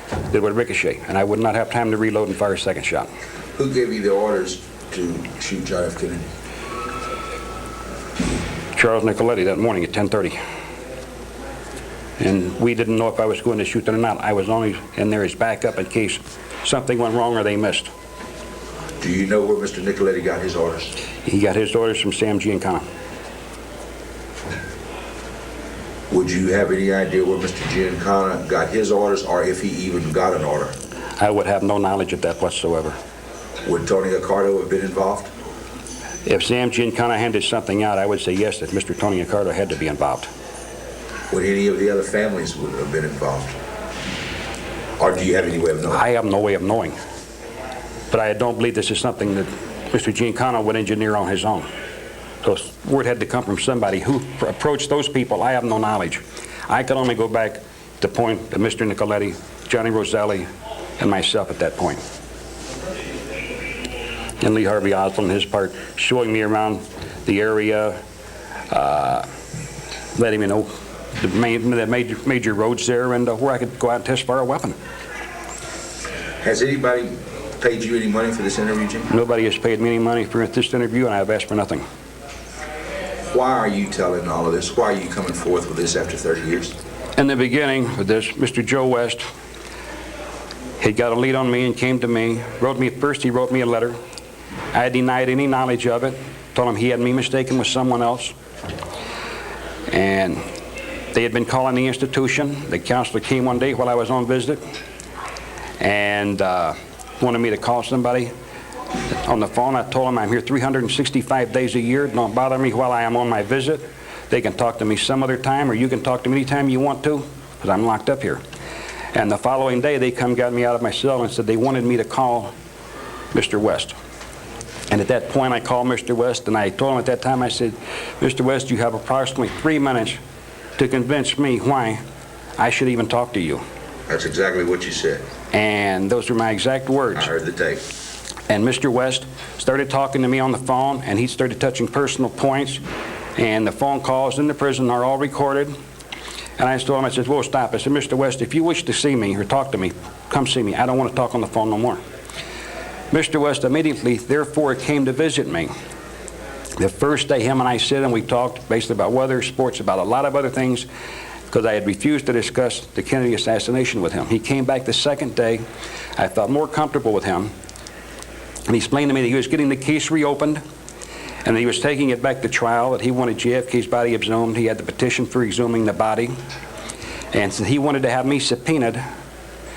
S3: that it would ricochet, and I would not have time to reload and fire a second shot.
S2: Who gave you the orders to shoot John F. Kennedy?
S3: Charles Nicoletti that morning at 10:30. And we didn't know if I was going to shoot them or not. I was only in there as backup in case something went wrong or they missed.
S2: Do you know where Mr. Nicoletti got his orders?
S3: He got his orders from Sam Giancana.
S2: Would you have any idea where Mr. Giancana got his orders, or if he even got an order?
S3: I would have no knowledge of that whatsoever.
S2: Would Tony Accardo have been involved?
S3: If Sam Giancana handed something out, I would say yes, that Mr. Tony Accardo had to be involved.
S2: Would any of the other families would have been involved? Or do you have any way of knowing?
S3: I have no way of knowing. But I don't believe this is something that Mr. Giancana would engineer on his own. So word had to come from somebody who approached those people. I have no knowledge. I could only go back to the point of Mr. Nicoletti, Johnny Roselli, and myself at that point. And Lee Harvey Oswald, his part, showing me around the area, letting me know the major roads there and where I could go out and test fire a weapon.
S2: Has anybody paid you any money for this interview, Jim?
S3: Nobody has paid me any money for this interview, and I have asked for nothing.
S2: Why are you telling all of this? Why are you coming forth with this after 30 years?
S3: In the beginning of this, Mr. Joe West He got a lead on me and came to me. First he wrote me a letter. I denied any knowledge of it. Told him he had me mistaken with someone else. And they had been calling the institution. The counselor came one day while I was on visit and wanted me to call somebody on the phone. I told him I'm here 365 days a year. Don't bother me while I am on my visit. They can talk to me some other time, or you can talk to me anytime you want to, because I'm locked up here. And the following day, they got me out of my cell and said they wanted me to call Mr. West. And at that point, I called Mr. West, and I told him at that time, I said, Mr. West, you have approximately 3 minutes to convince me why I should even talk to you.
S2: That's exactly what you said.
S3: And those were my exact words.
S2: I heard the tape.
S3: And Mr. West started talking to me on the phone, and he started touching personal points. And the phone calls in the prison are all recorded. And I told him, I said, whoa, stop. I said, Mr. West, if you wish to see me or talk to me, come see me. I don't want to talk on the phone no more. Mr. West immediately, therefore, came to visit me. The first day, him and I sit and we talked basically about weather, sports, about a lot of other things, because I had refused to discuss the Kennedy assassination with him. He came back the second day. I felt more comfortable with him. And he explained to me that he was getting the case reopened, and he was taking it back to trial, that he wanted JFK's body exhumed. He had the petition for exhuming the body. And so he wanted to have me subpoenaed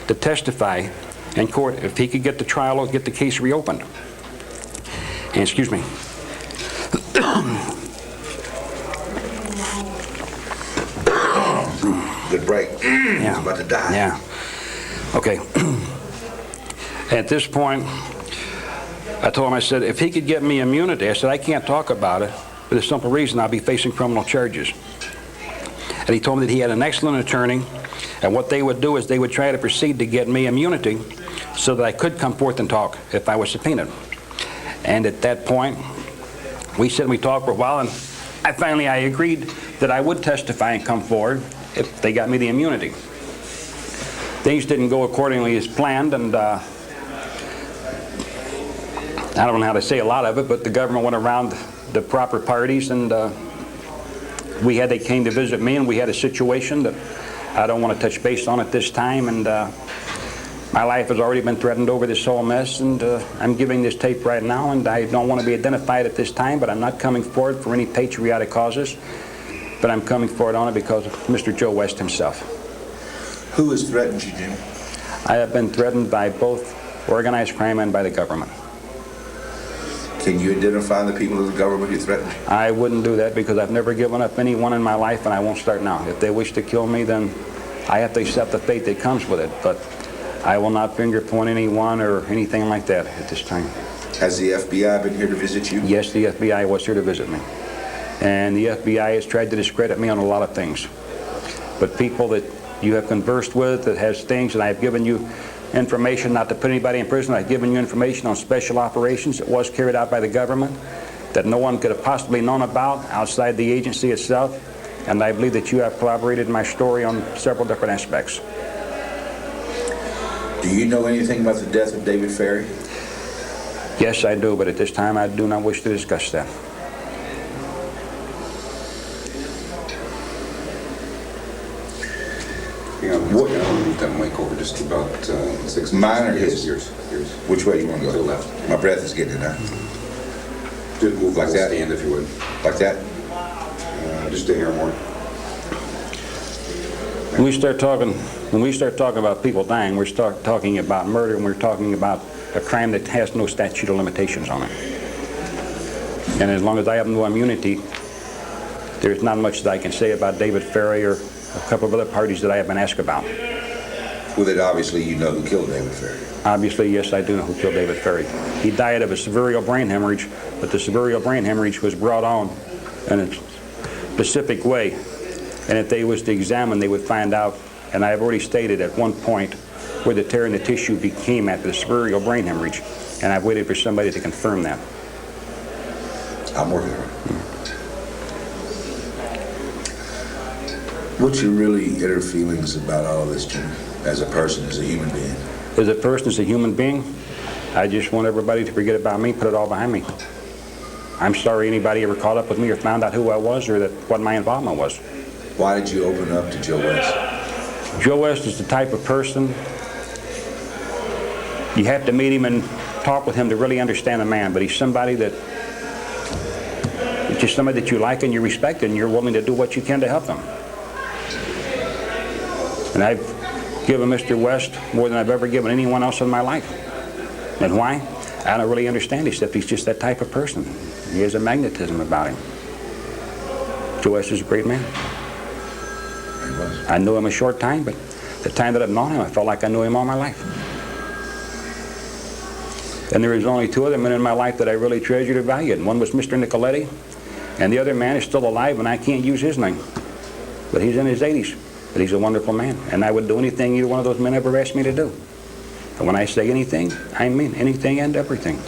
S3: to testify in court if he could get the trial or get the case reopened. And excuse me.
S2: Good break.
S3: Yeah.
S2: He's about to die.
S3: Yeah. Okay. At this point, I told him, I said, if he could get me immunity, I said, I can't talk about it for the simple reason I'll be facing criminal charges. And he told me that he had an excellent attorney, and what they would do is they would try to proceed to get me immunity so that I could come forth and talk if I was subpoenaed. And at that point, we said we talked for a while, and I agreed that I would testify and come forward if they got me the immunity. Things didn't go accordingly as planned, and I don't know how to say a lot of it, but the government went around the proper parties, and they came to visit me, and we had a situation that I don't want to touch base on at this time, and my life has already been threatened over this whole mess, and I'm giving this tape right now, and I don't want to be identified at this time, but I'm not coming forward for any patriotic causes, but I'm coming forward on it because of Mr. Joe West himself.
S2: Who has threatened you, Jimmy?
S3: I have been threatened by both organized crime and by the government.
S2: Can you identify the people of the government who threatened you?
S3: I wouldn't do that because I've never given up anyone in my life, and I won't start now. If they wish to kill me, then I have to accept the fate that comes with it. But I will not finger point anyone or anything like that at this time.
S2: Has the FBI been here to visit you?
S3: Yes, the FBI was here to visit me. And the FBI has tried to discredit me on a lot of things. But people that you have conversed with that has things, and I've given you information not to put anybody in prison. I've given you information on special operations that was carried out by the government that no one could have possibly known about outside the agency itself. And I believe that you have corroborated my story on several different aspects.
S2: Do you know anything about the death of David Ferry?
S3: Yes, I do, but at this time I do not wish to discuss that.
S4: What? Move that mic over just about 6
S2: Mine or his?
S4: Yours.
S2: Which way do you want to go?
S4: To the left.
S2: My breath is getting it now.
S4: Just move
S2: Like that?
S4: Stand if you would.
S2: Like that?
S4: Just a hair more.
S3: When we start talking about people dying, we're talking about murder, and we're talking about a crime that has no statute of limitations on it. And as long as I have no immunity, there's not much that I can say about David Ferry or a couple of other parties that I have been asked about.
S2: Well, then obviously you know who killed David Ferry.
S3: Obviously, yes, I do know who killed David Ferry. He died of a severe brain hemorrhage, but the severe brain hemorrhage was brought on in a specific way. And if they was to examine, they would find out, and I have already stated at one point, where the tear in the tissue became after the severe brain hemorrhage. And I've waited for somebody to confirm that.
S2: I'm working on it. What's your really inner feelings about all of this, Jimmy, as a person, as a human being?
S3: As a person, as a human being, I just want everybody to forget about me, put it all behind me. I'm sorry anybody ever caught up with me or found out who I was or what my involvement was.
S2: Why did you open up to Joe West?
S3: Joe West is the type of person You have to meet him and talk with him to really understand the man, but he's somebody that, just somebody that you like and you respect, and you're willing to do what you can to help them. And I've given Mr. West more than I've ever given anyone else in my life. And why? I don't really understand, except he's just that type of person. He has a magnetism about him. Joe West is a great man. I knew him a short time, but the time that I've known him, I felt like I knew him all my life. And there was only two other men in my life that I really treasured and valued. One was Mr. Nicoletti, and the other man is still alive, and I can't use his name. But he's in his 80s. But he's a wonderful man, and I would do anything either one of those men ever asked me to do. And when I say anything, I mean anything and everything.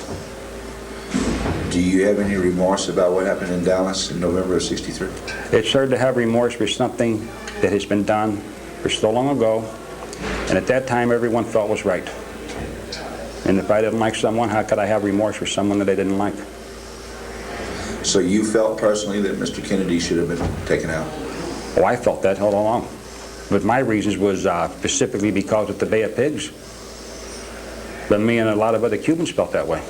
S2: Do you have any remorse about what happened in Dallas in November of '63?
S3: It's hard to have remorse for something that has been done for so long ago, and at that time everyone felt was right. And if I didn't like someone, how could I have remorse for someone that I didn't like?
S2: So you felt personally that Mr. Kennedy should have been taken out?
S3: Oh, I felt that all along. But my reasons was specifically because of the Bay of Pigs. But me and a lot of other Cubans felt that way.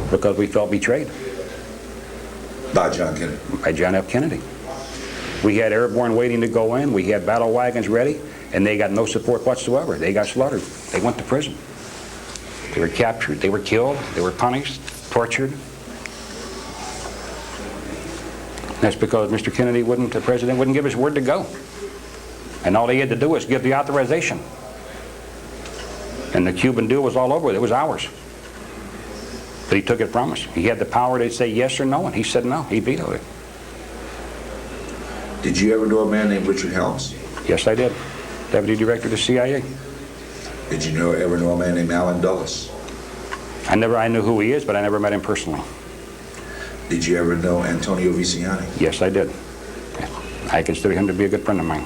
S3: Because we felt betrayed.
S2: By John Kennedy?
S3: By John F. Kennedy. We had airborne waiting to go in. We had battle wagons ready, and they got no support whatsoever. They got slaughtered. They went to prison. They were captured. They were killed. They were punished, tortured. That's because Mr. Kennedy the president wouldn't give his word to go. And all he had to do was give the authorization. And the Cuban deal was all over. It was ours. But he took it from us. He had the power to say yes or no, and he said no. He vetoed it.
S2: Did you ever know a man named Richard Helms?
S3: Yes, I did. Deputy Director of the CIA.
S2: Did you ever know a man named Allen Dulles?
S3: I knew who he is, but I never met him personally.
S2: Did you ever know Antonio Viciani?
S3: Yes, I did. I consider him to be a good friend of mine.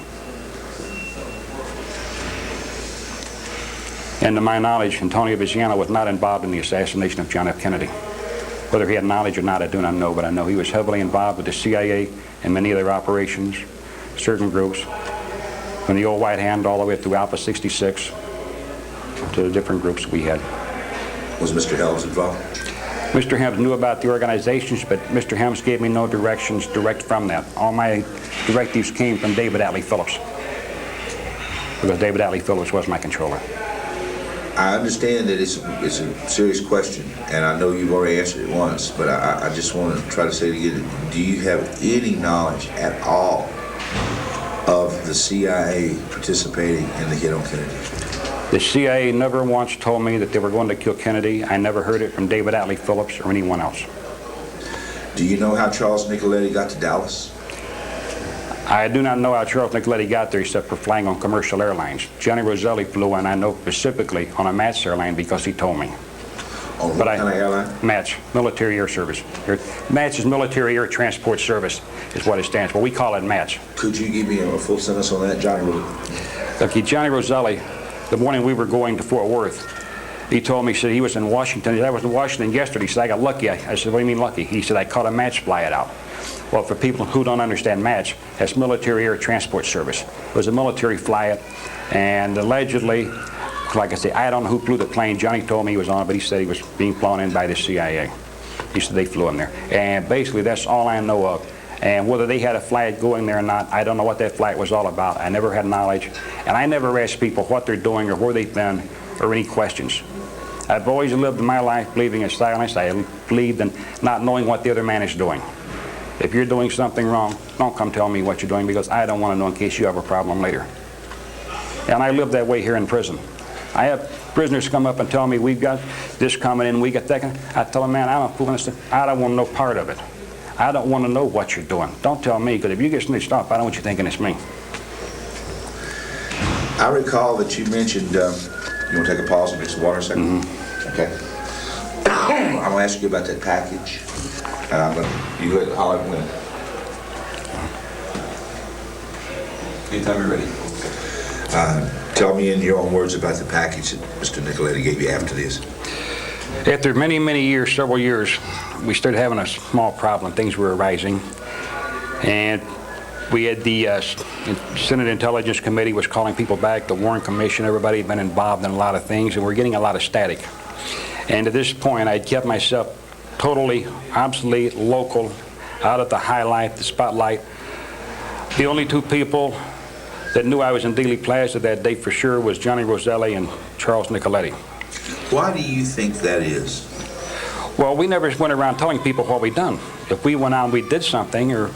S3: And to my knowledge, Antonio Viciani was not involved in the assassination of John F. Kennedy. Whether he had knowledge or not, I do not know, but I know he was heavily involved with the CIA and many other operations, certain groups, from the old White Hand all the way through Alpha 66 to the different groups we had.
S2: Was Mr. Helms involved?
S3: Mr. Helms knew about the organizations, but Mr. Helms gave me no directions direct from that. All my directives came from David Atlee Phillips, because David Atlee Phillips was my controller.
S2: I understand that it's a serious question, and I know you've already answered it once, but I just want to try to say it again. Do you have any knowledge at all of the CIA participating in the hit on Kennedy?
S3: The CIA never once told me that they were going to kill Kennedy. I never heard it from David Atlee Phillips or anyone else.
S2: Do you know how Charles Nicoletti got to Dallas?
S3: I do not know how Charles Nicoletti got there except for flying on commercial airlines. Johnny Roselli flew, and I know specifically on a MATS airline because he told me.
S2: On what kind of airline?
S3: MATS, Military Air Service. MATS is Military Air Transport Service, is what it stands for. We call it MATS.
S2: Could you give me a full sentence on that, Johnny?
S3: Okay, Johnny Roselli, the morning we were going to Fort Worth, he told me, he said he was in Washington. I was in Washington yesterday. He said, I got lucky. I said, what do you mean lucky? He said, I caught a MATS fly-it out. Well, for people who don't understand MATS, that's Military Air Transport Service. It was a military fly-it, and allegedly, like I say, I don't know who flew the plane. Johnny told me he was on it, but he said he was being flown in by the CIA. He said they flew him there. And basically, that's all I know of. And whether they had a flight going there or not, I don't know what that flight was all about. I never had knowledge. And I never asked people what they're doing or where they've been or any questions. I've always lived my life believing in silence. I believed in not knowing what the other man is doing. If you're doing something wrong, don't come tell me what you're doing, because I don't want to know in case you have a problem later. And I live that way here in prison. I have prisoners come up and tell me, we've got this coming in, we got that coming. I tell them, man, I don't want to know part of it. I don't want to know what you're doing. Don't tell me, because if you get snitched off, I don't want you thinking it's me.
S2: I recall that you mentioned, you want to take a pause and drink some water a second? Mm-hmm. Okay. I'm going to ask you about that package. You go ahead and holler when. Anytime you're ready. Tell me in your own words about the package that Mr. Nicoletti gave you after this.
S3: After many, many years, several years, we started having a small problem. Things were arising. And We had the Senate Intelligence Committee was calling people back, the Warren Commission, everybody had been involved in a lot of things, and we're getting a lot of static. And at this point, I'd kept myself totally obsolete, local, out of the highlight, the spotlight. The only two people that knew I was in Dealey Plaza that day for sure was Johnny Roselli and Charles Nicoletti.
S2: Why do you think that is?
S3: Well, we never went around telling people what we'd done. If we went out and we did something, or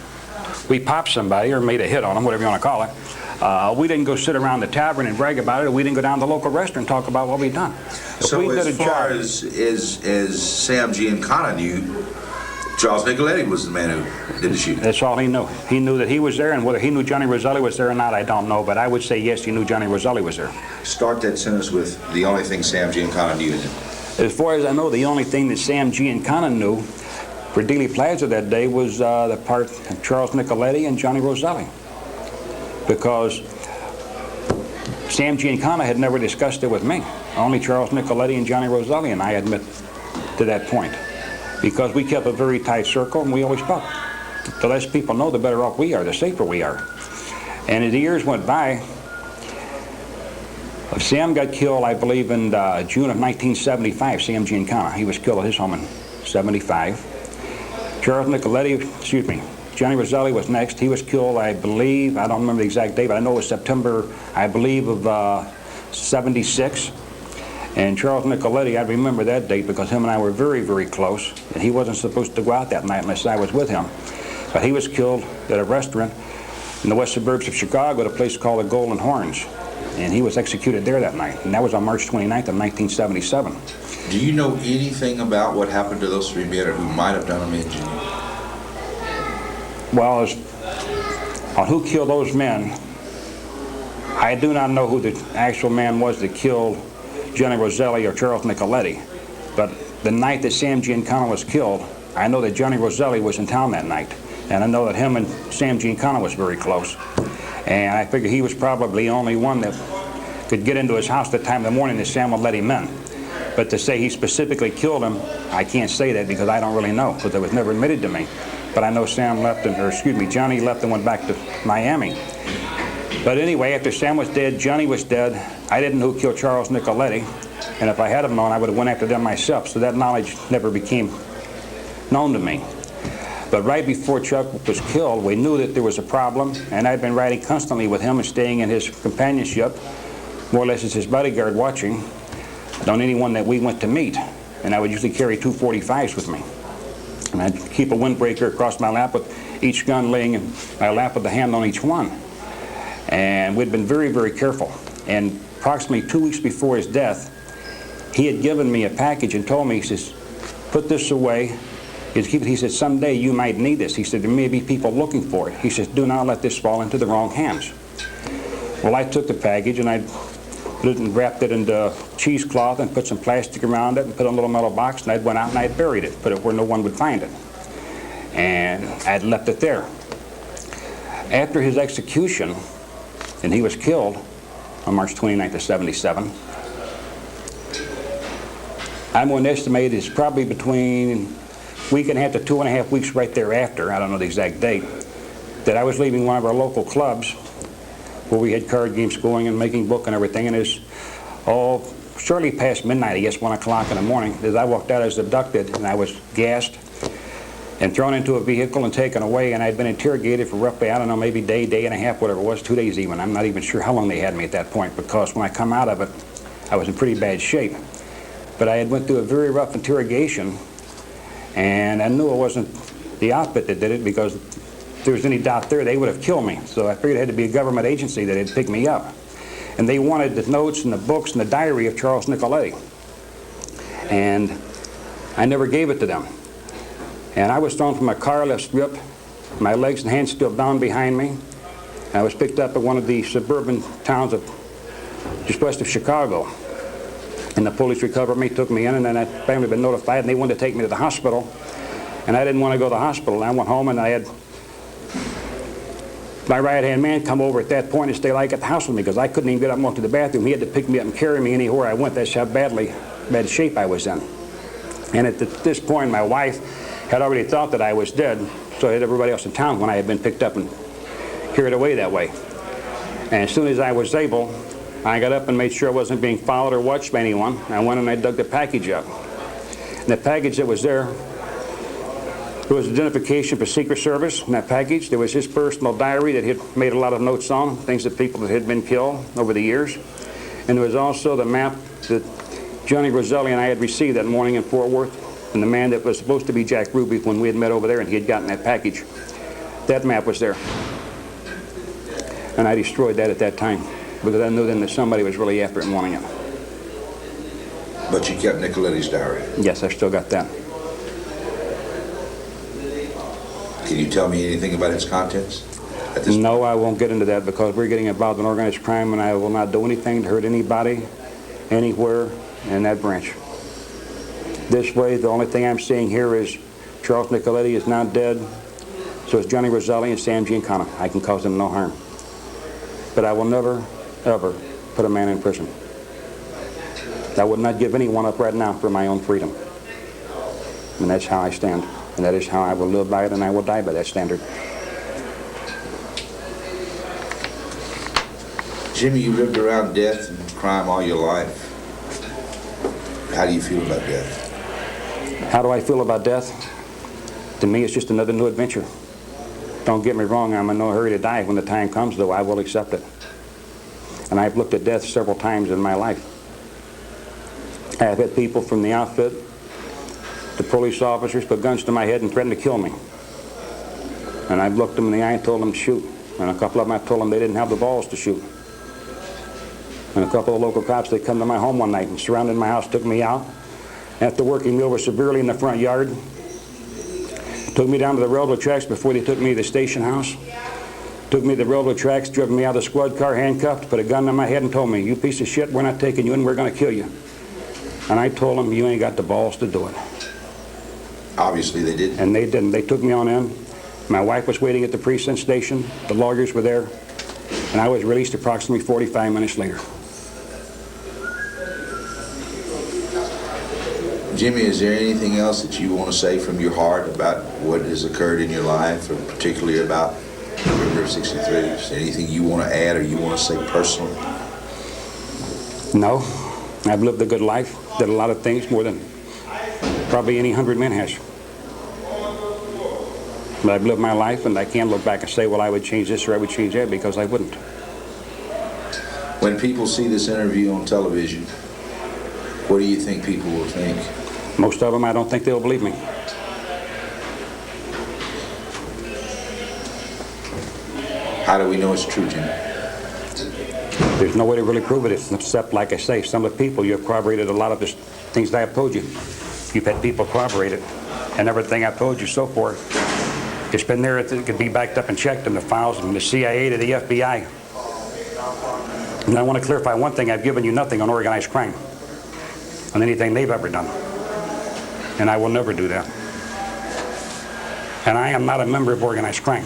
S3: we popped somebody, or made a hit on them, whatever you want to call it, we didn't go sit around the tavern and brag about it, or we didn't go down to the local restaurant and talk about what we'd done.
S2: So as far as Sam Giancana knew, Charles Nicoletti was the man who did the shooting.
S3: That's all he knew. He knew that he was there, and whether he knew Johnny Roselli was there or not, I don't know, but I would say yes, he knew Johnny Roselli was there.
S2: Start that sentence with the only thing Sam Giancana knew.
S3: As far as I know, the only thing that Sam Giancana knew for Dealey Plaza that day was the part of Charles Nicoletti and Johnny Roselli, because Sam Giancana had never discussed it with me. Only Charles Nicoletti and Johnny Roselli and I admit to that point, because we kept a very tight circle and we always talked. The less people know, the better off we are, the safer we are. And as the years went by, Sam got killed, I believe, in June of 1975, Sam Giancana. He was killed at his home in 75. Charles Nicoletti, excuse me, Johnny Roselli was next. He was killed, I believe, I don't remember the exact date, but I know it was September, I believe, of 76. And Charles Nicoletti, I remember that date because him and I were very, very close, and he wasn't supposed to go out that night unless I was with him. But he was killed at a restaurant in the west suburbs of Chicago at a place called the Golden Horns. And he was executed there that night, and that was on March 29th of 1977.
S2: Do you know anything about what happened to those three men or who might have done them in June?
S3: Well, on who killed those men, I do not know who the actual man was that killed Johnny Roselli or Charles Nicoletti. But the night that Sam Giancana was killed, I know that Johnny Roselli was in town that night. And I know that him and Sam Giancana was very close. And I figure he was probably the only one that could get into his house that time of the morning that Sam would let him in. But to say he specifically killed him, I can't say that because I don't really know, because it was never admitted to me. But I know Sam left, Johnny left and went back to Miami. But anyway, after Sam was dead, Johnny was dead. I didn't know who killed Charles Nicoletti, and if I had have known, I would have went after them myself. So that knowledge never became known to me. But right before Chuck was killed, we knew that there was a problem, and I'd been riding constantly with him and staying in his companionship, more or less as his bodyguard watching on anyone that we went to meet. And I would usually carry 245s with me. And I'd keep a windbreaker across my lap with each gun laying in my lap with a hand on each one. And we'd been very, very careful. And approximately 2 weeks before his death, he had given me a package and told me, he says, put this away. He said, someday you might need this. He said, there may be people looking for it. He says, do not let this fall into the wrong hands. Well, I took the package and I put it and wrapped it into cheesecloth and put some plastic around it and put it in a little metal box, and I went out and I buried it, put it where no one would find it. And I'd left it there. After his execution, and he was killed on March 29th of 77, I'm going to estimate it's probably between week and a half to 2.5 weeks right thereafter, I don't know the exact date, that I was leaving one of our local clubs where we had card games going and making book and everything, and it's shortly past midnight, I guess 1 o'clock in the morning, as I walked out, I was abducted and I was gassed and thrown into a vehicle and taken away, and I'd been interrogated for roughly, I don't know, maybe day and a half, whatever it was, 2 days even. I'm not even sure how long they had me at that point, because when I come out of it, I was in pretty bad shape. But I had went through a very rough interrogation, and I knew it wasn't the outfit that did it, because if there was any doubt there, they would have killed me. So I figured it had to be a government agency that had picked me up. And they wanted the notes and the books and the diary of Charles Nicoletti. And I never gave it to them. And I was thrown from a car, left stripped, my legs and hands still bound behind me. I was picked up at one of the suburban towns of just west of Chicago. And the police recovered me, took me in, and then that family had been notified, and they wanted to take me to the hospital. And I didn't want to go to the hospital. And I went home, and I had my right-hand man come over at that point and stay like at the house with me, because I couldn't even get up and walk to the bathroom. He had to pick me up and carry me anywhere I went. That's how bad shape I was in. And at this point, my wife had already thought that I was dead, so had everybody else in town when I had been picked up and carried away that way. And as soon as I was able, I got up and made sure I wasn't being followed or watched by anyone. I went and I dug the package up. And the package that was there was identification for Secret Service. In that package, there was his personal diary that he had made a lot of notes on, things that people that had been killed over the years. And there was also the map that Johnny Roselli and I had received that morning in Fort Worth, and the man that was supposed to be Jack Ruby when we had met over there and he had gotten that package. That map was there. And I destroyed that at that time because I knew then that somebody was really after it and wanting it.
S2: But you kept Nicoletti's diary?
S3: Yes, I still got that.
S2: Can you tell me anything about its contents?
S3: No, I won't get into that because we're getting involved in organized crime and I will not do anything to hurt anybody, anywhere in that branch. This way, the only thing I'm seeing here is Charles Nicoletti is now dead, so is Johnny Roselli and Sam Giancana. I can cause them no harm. But I will never, ever put a man in prison. I would not give anyone up right now for my own freedom. And that's how I stand. And that is how I will live by it, and I will die by that standard.
S2: Jimmy, you lived around death and crime all your life. How do you feel about death?
S3: How do I feel about death? To me, it's just another new adventure. Don't get me wrong, I'm in no hurry to die. When the time comes, though, I will accept it. And I've looked at death several times in my life. I have had people from the outfit, the police officers, put guns to my head and threatened to kill me. And I've looked them in the eye and told them to shoot. And a couple of them, I told them they didn't have the balls to shoot. And a couple of local cops, they come to my home one night and surrounded my house, took me out. After working me over severely in the front yard, took me down to the railroad tracks before they took me to the station house. Took me to the railroad tracks, driven me out of the squad car, handcuffed, put a gun on my head and told me, "You piece of shit, we're not taking you in, we're going to kill you." And I told them, "You ain't got the balls to do it."
S2: Obviously they didn't.
S3: And they didn't. They took me on in. My wife was waiting at the precinct station. The lawyers were there. And I was released approximately 45 minutes later.
S2: Jimmy, is there anything else that you want to say from your heart about what has occurred in your life, or particularly about the River of 63? Is there anything you want to add or you want to say personally?
S3: No. I've lived a good life. Did a lot of things, more than probably any 100 men has. But I've lived my life, and I can't look back and say, well, I would change this or I would change that, because I wouldn't.
S2: When people see this interview on television, what do you think people will think?
S3: Most of them, I don't think they'll believe me.
S2: How do we know it's true, Jimmy?
S3: There's no way to really prove it, except, like I say, some of the people, you've corroborated a lot of the things that I've told you. You've had people corroborate it, and everything I've told you so far, it's been there. It could be backed up and checked in the files from the CIA to the FBI. And I want to clarify one thing. I've given you nothing on organized crime, on anything they've ever done. And I will never do that. And I am not a member of organized crime.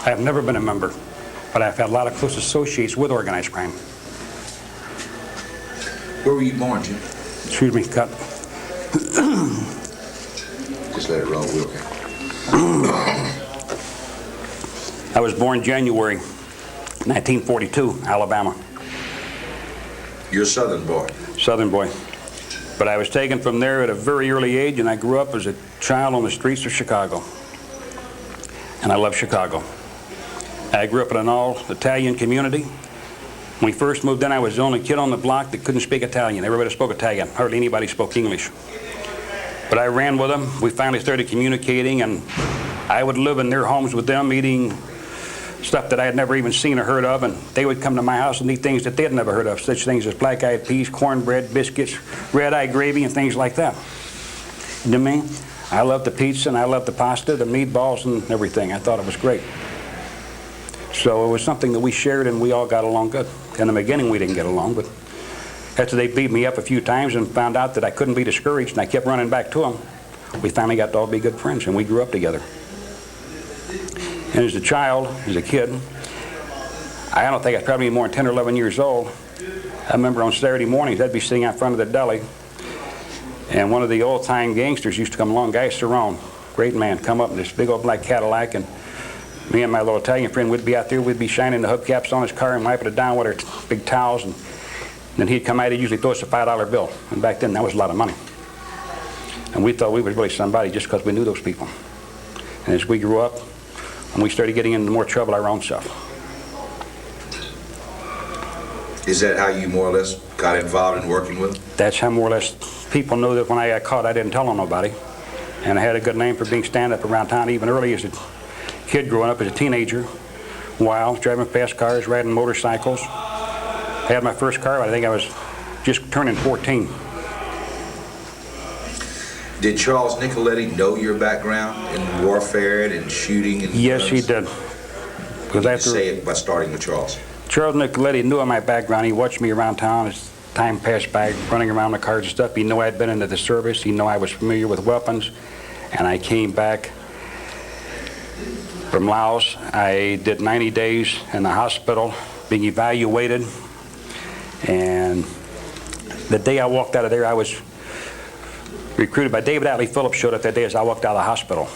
S3: I have never been a member, but I've had a lot of close associates with organized crime.
S2: Where were you born, Jim?
S3: Excuse me, cut.
S2: Just let it roll, we're okay.
S3: I was born January 1942, Alabama.
S2: You're a Southern boy.
S3: Southern boy. But I was taken from there at a very early age, and I grew up as a child on the streets of Chicago. And I love Chicago. I grew up in an all-Italian community. When we first moved in, I was the only kid on the block that couldn't speak Italian. Everybody spoke Italian. Hardly anybody spoke English. But I ran with them. We finally started communicating, and I would live in their homes with them, eating stuff that I had never even seen or heard of, and they would come to my house and eat things that they had never heard of, such things as black-eyed peas, cornbread, biscuits, red-eye gravy, and things like that. And to me, I loved the pizza, and I loved the pasta, the meatballs, and everything. I thought it was great. So it was something that we shared, and we all got along good. In the beginning, we didn't get along, but after they beat me up a few times and found out that I couldn't be discouraged, and I kept running back to them, we finally got to all be good friends, and we grew up together. And as a child, as a kid, I don't think I was probably more than 10 or 11 years old. I remember on Saturday mornings, I'd be sitting out front of the deli, and one of the old-time gangsters used to come along, Guy Cerrone, great man, come up in this big old black Cadillac, and Me and my little Italian friend would be out there, we'd be shining the hubcaps on his car and wiping it down with our big towels, and then he'd come out, he'd usually throw us a $5 bill. And back then, that was a lot of money. And we thought we were really somebody just because we knew those people. And as we grew up, and we started getting into more trouble our own self.
S2: Is that how you more or less got involved in working with them?
S3: That's how more or less people knew that when I got caught, I didn't tell on nobody. And I had a good name for being stand-up around town, even early as a kid growing up as a teenager. Wild, driving fast cars, riding motorcycles. I had my first car, I think I was just turning 14.
S2: Did Charles Nicoletti know your background in warfare and in shooting? And
S3: yes, he did.
S2: Because after say it by starting with Charles.
S3: Charles Nicoletti knew of my background. He watched me around town as time passed by, running around the cars and stuff. He knew I had been into the service. He knew I was familiar with weapons. And I came back from Laos. I did 90 days in the hospital, being evaluated. And the day I walked out of there, I was recruited by David Atlee Phillips. Showed up that day as I walked out of the hospital.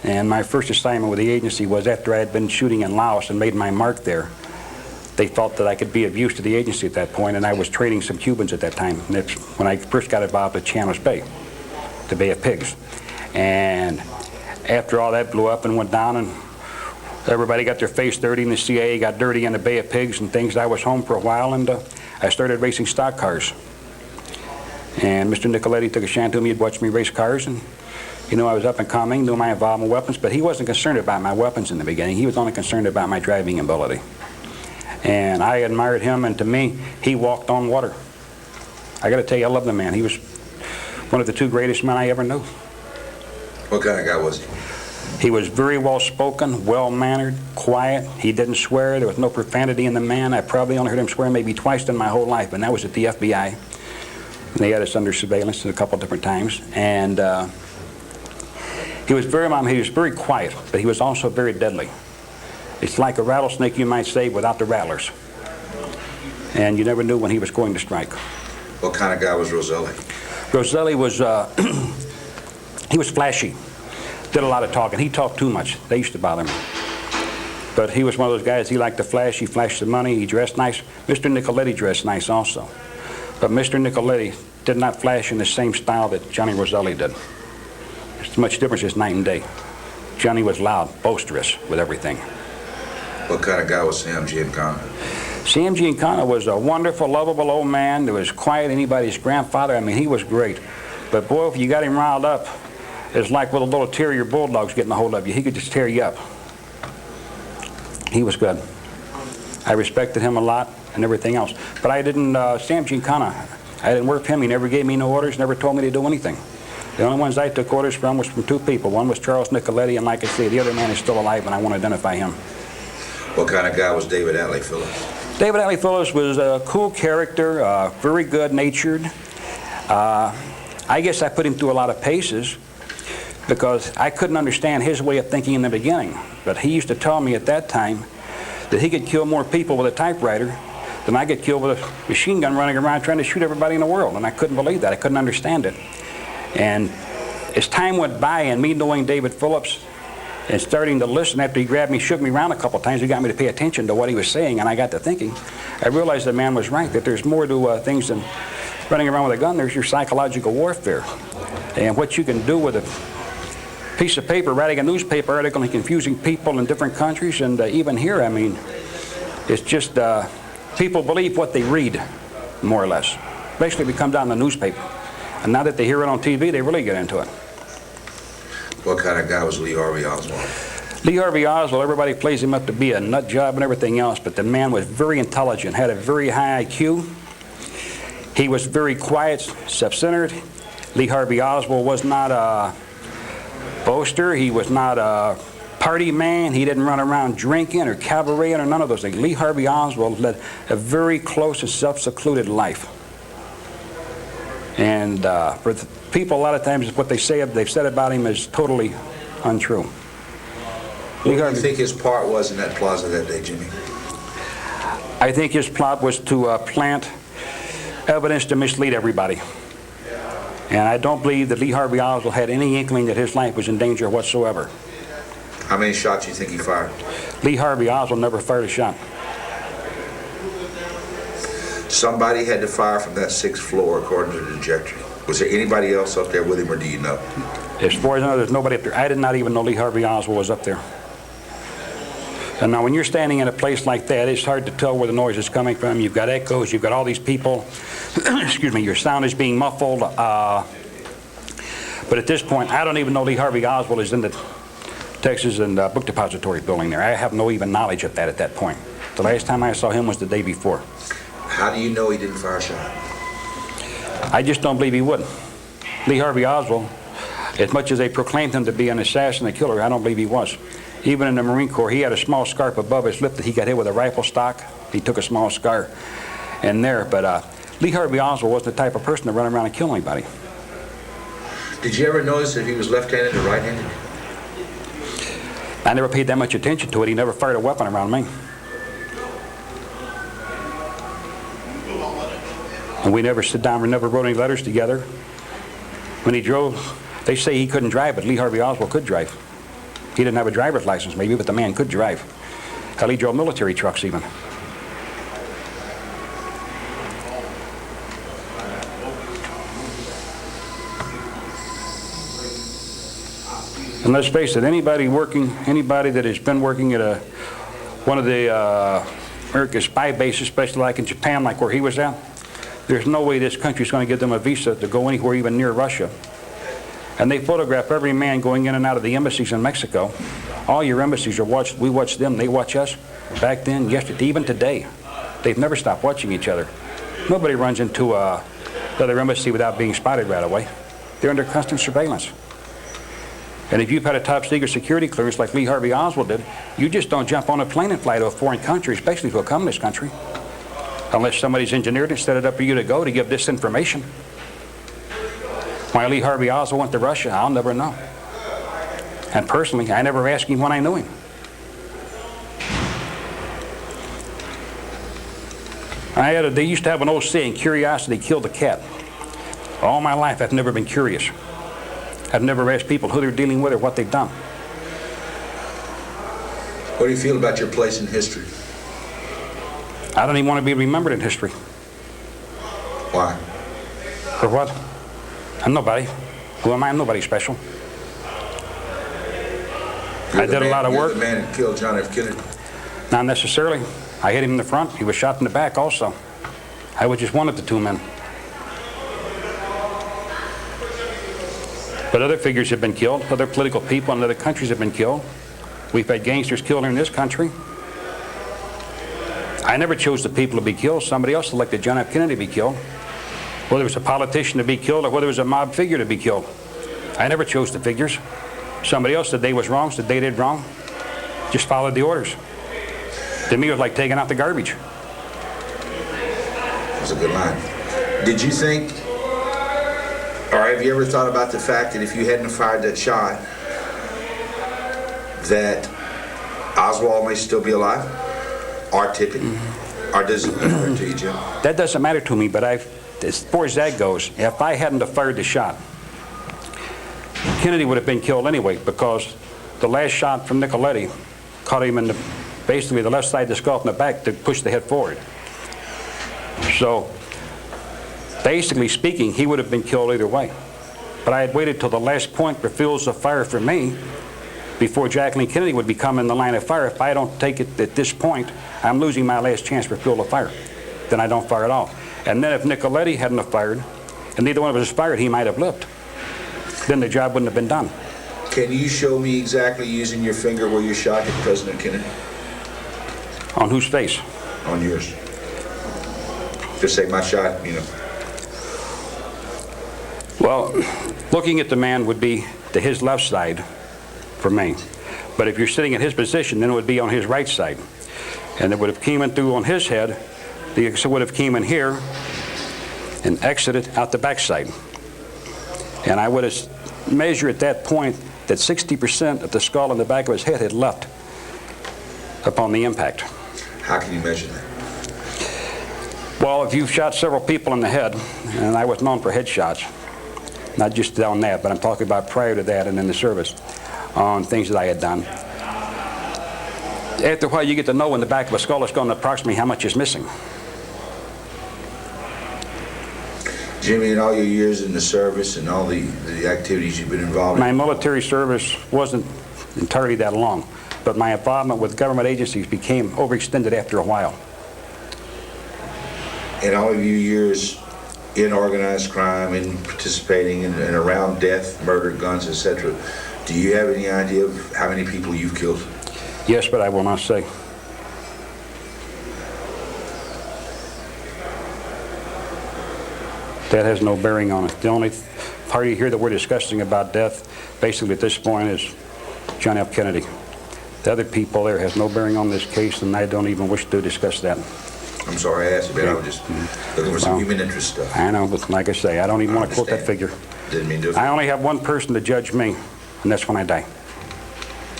S3: And my first assignment with the agency was after I had been shooting in Laos and made my mark there. They thought that I could be of use to the agency at that point, and I was training some Cubans at that time. And that's when I first got involved at Chandler's Bay, the Bay of Pigs. And after all that blew up and went down, and everybody got their face dirty, and the CIA got dirty in the Bay of Pigs and things, I was home for a while, and I started racing stock cars. And Mr. Nicoletti took a shine to me. He'd watched me race cars, and you know, I was up and coming, knew my involvement with weapons, but he wasn't concerned about my weapons in the beginning. He was only concerned about my driving ability. And I admired him, and to me, he walked on water. I got to tell you, I love the man. He was one of the two greatest men I ever knew.
S2: What kind of guy was he?
S3: He was very well-spoken, well-mannered, quiet. He didn't swear. There was no profanity in the man. I probably only heard him swear maybe twice in my whole life, and that was at the FBI. They had us under surveillance a couple different times. And he was very quiet, but he was also very deadly. It's like a rattlesnake, you might say, without the rattlers. And you never knew when he was going to strike.
S2: What kind of guy was Roselli?
S3: Roselli was, he was flashy. Did a lot of talking. He talked too much. They used to bother me. But he was one of those guys, he liked to flash. He flashed the money. He dressed nice. Mr. Nicoletti dressed nice also. But Mr. Nicoletti did not flash in the same style that Johnny Roselli did. There's much difference as night and day. Johnny was loud, boisterous with everything.
S2: What kind of guy was Sam Giancana?
S3: Sam Giancana was a wonderful, lovable old man that was quiet, anybody's grandfather. I mean, he was great. But boy, if you got him riled up, it's like with a little terrier bulldogs getting a hold of you. He could just tear you up. He was good. I respected him a lot and everything else. But I didn't, Sam Giancana, I didn't work for him. He never gave me no orders, never told me to do anything. The only ones I took orders from was from two people. One was Charles Nicoletti, and like I say, the other man is still alive, and I want to identify him.
S2: What kind of guy was David Atlee Phillips?
S3: David Atlee Phillips was a cool character, very good-natured. I guess I put him through a lot of paces because I couldn't understand his way of thinking in the beginning. But he used to tell me at that time that he could kill more people with a typewriter than I could kill with a machine gun running around trying to shoot everybody in the world. And I couldn't believe that. I couldn't understand it. And as time went by and me knowing David Phillips and starting to listen after he grabbed me, shook me around a couple of times, he got me to pay attention to what he was saying, and I got to thinking, I realized the man was right, that there's more to things than running around with a gun. There's your psychological warfare. And what you can do with a piece of paper, writing a newspaper article and confusing people in different countries, and even here, I mean, it's just people believe what they read, more or less. Basically, it comes down to the newspaper. And now that they hear it on TV, they really get into it.
S2: What kind of guy was Lee Harvey Oswald?
S3: Lee Harvey Oswald, everybody plays him up to be a nut job and everything else, but the man was very intelligent, had a very high IQ. He was very quiet, self-centered. Lee Harvey Oswald was not a boaster. He was not a party man. He didn't run around drinking or cabareting or none of those things. Lee Harvey Oswald led a very close and self-secluded life. And for the people, a lot of times, what they've said about him is totally untrue.
S2: What do you think his part was in that plaza that day, Jimmy?
S3: I think his plot was to plant evidence to mislead everybody. And I don't believe that Lee Harvey Oswald had any inkling that his life was in danger whatsoever.
S2: How many shots do you think he fired?
S3: Lee Harvey Oswald never fired a shot.
S2: Somebody had to fire from that 6th floor according to the trajectory. Was there anybody else up there with him, or do you know?
S3: As far as I know, there's nobody up there. I did not even know Lee Harvey Oswald was up there. And now when you're standing in a place like that, it's hard to tell where the noise is coming from. You've got echoes, you've got all these people. Excuse me, your sound is being muffled. But at this point, I don't even know Lee Harvey Oswald is in the Texas and Book Depository building there. I have no even knowledge of that at that point. The last time I saw him was the day before.
S2: How do you know he didn't fire a shot?
S3: I just don't believe he would. Lee Harvey Oswald, as much as they proclaimed him to be an assassin, a killer, I don't believe he was. Even in the Marine Corps, he had a small scar above his lip that he got hit with a rifle stock. He took a small scar in there. But Lee Harvey Oswald wasn't the type of person to run around and kill anybody.
S2: Did you ever notice if he was left-handed or right-handed?
S3: I never paid that much attention to it. He never fired a weapon around me. And we never sit down, we never wrote any letters together. When he drove, they say he couldn't drive, but Lee Harvey Oswald could drive. He didn't have a driver's license maybe, but the man could drive. Hell, he drove military trucks even. And let's face it, anybody that has been working at one of the American spy bases, especially like in Japan, like where he was at, there's no way this country is going to give them a visa to go anywhere even near Russia. And they photograph every man going in and out of the embassies in Mexico. All your embassies are watched. We watch them, they watch us. Back then, yesterday, even today, they've never stopped watching each other. Nobody runs into the other embassy without being spotted right away. They're under constant surveillance. And if you've had a top secret security clearance like Lee Harvey Oswald did, you just don't jump on a plane and fly to a foreign country, especially to a communist country, unless somebody's engineered it and set it up for you to go to give this information. Why Lee Harvey Oswald went to Russia, I'll never know. And personally, I never asked him when I knew him. They used to have an old saying, curiosity killed the cat. All my life, I've never been curious. I've never asked people who they're dealing with or what they've done.
S2: What do you feel about your place in history?
S3: I don't even want to be remembered in history.
S2: Why?
S3: For what? I'm nobody. Who am I? I'm nobody special. I did a lot of work.
S2: You're the man who killed John F. Kennedy.
S3: Not necessarily. I hit him in the front. He was shot in the back also. I was just one of the two men. But other figures have been killed. Other political people in other countries have been killed. We've had gangsters killed in this country. I never chose the people to be killed. Somebody else elected John F. Kennedy to be killed. Whether it was a politician to be killed or whether it was a mob figure to be killed. I never chose the figures. Somebody else said they was wrong, said they did wrong. Just followed the orders. To me, it was like taking out the garbage.
S2: That's a good line. Did you think, or have you ever thought about the fact that if you hadn't fired that shot, that Oswald may still be alive? Or Tippit? Or does it matter to you, Jim?
S3: That doesn't matter to me, but as far as that goes, if I hadn't have fired the shot, Kennedy would have been killed anyway, because the last shot from Nicoletti caught him in basically the left side of the skull from the back to push the head forward. So, basically speaking, he would have been killed either way. But I had waited till the last point for fields of fire for me before Jacqueline Kennedy would become in the line of fire. If I don't take it at this point, I'm losing my last chance for field of fire. Then I don't fire at all. And then if Nicoletti hadn't have fired, and neither one of us fired, he might have lived. Then the job wouldn't have been done.
S2: Can you show me exactly using your finger where you shot at President Kennedy?
S3: On whose face?
S2: On yours. Just say my shot, you know.
S3: Well, looking at the man would be to his left side for me. But if you're sitting in his position, then it would be on his right side. And it would have came in through on his head, it would have came in here and exited out the backside. And I would have measured at that point that 60% of the skull in the back of his head had left upon the impact.
S2: How can you measure that?
S3: Well, if you've shot several people in the head, and I was known for headshots, not just on that, but I'm talking about prior to that and in the service, on things that I had done. After a while, you get to know in the back of a skull it's going to approximately how much is missing.
S2: Jimmy, in all your years in the service and all the activities you've been involved in.
S3: My military service wasn't entirely that long, but my involvement with government agencies became overextended after a while.
S2: In all of your years in organized crime and participating in and around death, murder, guns, etc., do you have any idea of how many people you've killed?
S3: Yes, but I will not say. That has no bearing on it. The only party here that we're discussing about death, basically at this point, is John F. Kennedy. The other people there has no bearing on this case, and I don't even wish to discuss that.
S2: I'm sorry I asked you, but I was just looking for some human interest stuff.
S3: I know, but like I say, I don't even want to quote that figure.
S2: Didn't mean to.
S3: I only have one person to judge me, and that's when I die.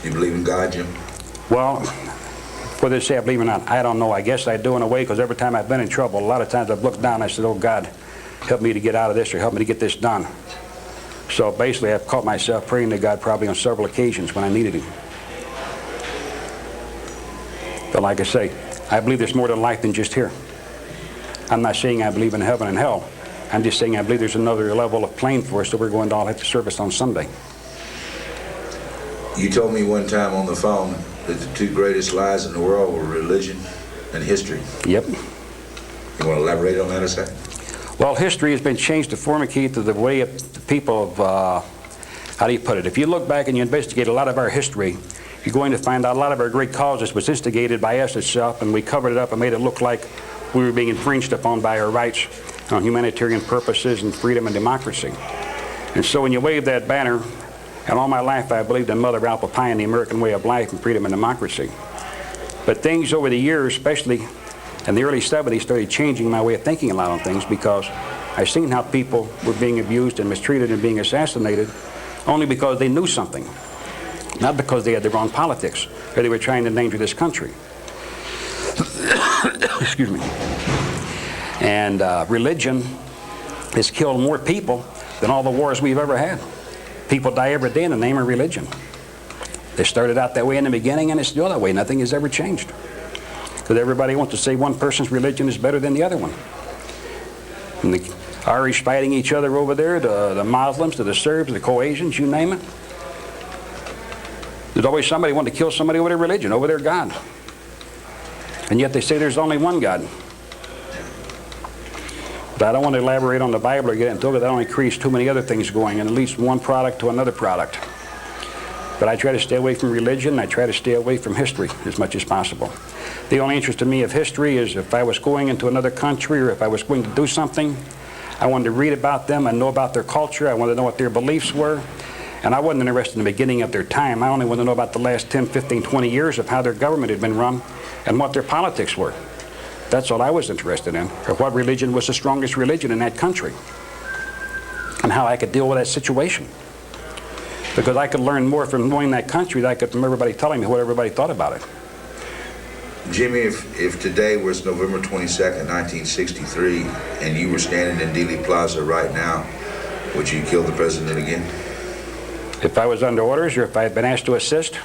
S2: You believe in God, Jim?
S3: Well, whether they say I believe or not, I don't know. I guess I do in a way, because every time I've been in trouble, a lot of times I've looked down and I said, oh God, help me to get out of this, or help me to get this done. So basically, I've caught myself praying to God probably on several occasions when I needed Him. But like I say, I believe there's more to life than just here. I'm not saying I believe in heaven and hell. I'm just saying I believe there's another level of plane for us that we're going to all have to service on Sunday.
S2: You told me one time on the phone that the two greatest lies in the world were religion and history.
S3: Yep.
S2: You want to elaborate on that a second?
S3: Well, history has been changed to formicate to the way of the people of, how do you put it? If you look back and you investigate a lot of our history, you're going to find out a lot of our great causes was instigated by us itself, and we covered it up and made it look like we were being infringed upon by our rights on humanitarian purposes and freedom and democracy. And so when you wave that banner, and all my life I believed in Mother Apple Pie and the American way of life and freedom and democracy. But things over the years, especially in the early 70s, started changing my way of thinking a lot on things, because I've seen how people were being abused and mistreated and being assassinated only because they knew something, not because they had the wrong politics or they were trying to endanger this country. Excuse me. And religion has killed more people than all the wars we've ever had. People die every day in the name of religion. They started out that way in the beginning, and it's still that way. Nothing has ever changed. Because everybody wants to say one person's religion is better than the other one. And the Irish fighting each other over there, the Muslims, to the Serbs, the Croatians, you name it. There's always somebody wanting to kill somebody over their religion, over their God. And yet they say there's only one God. But I don't want to elaborate on the Bible or get into it, because that only creates too many other things going, and it leads one product to another product. But I try to stay away from religion. I try to stay away from history as much as possible. The only interest to me of history is if I was going into another country or if I was going to do something, I wanted to read about them and know about their culture. I wanted to know what their beliefs were. And I wasn't interested in the beginning of their time. I only wanted to know about the last 10, 15, 20 years of how their government had been run and what their politics were. That's all I was interested in, or what religion was the strongest religion in that country, and how I could deal with that situation. Because I could learn more from knowing that country than I could from everybody telling me what everybody thought about it.
S2: Jimmy, if today was November 22nd, 1963, and you were standing in Dealey Plaza right now, would you kill the president again?
S3: If I was under orders, or if I had been asked to assist,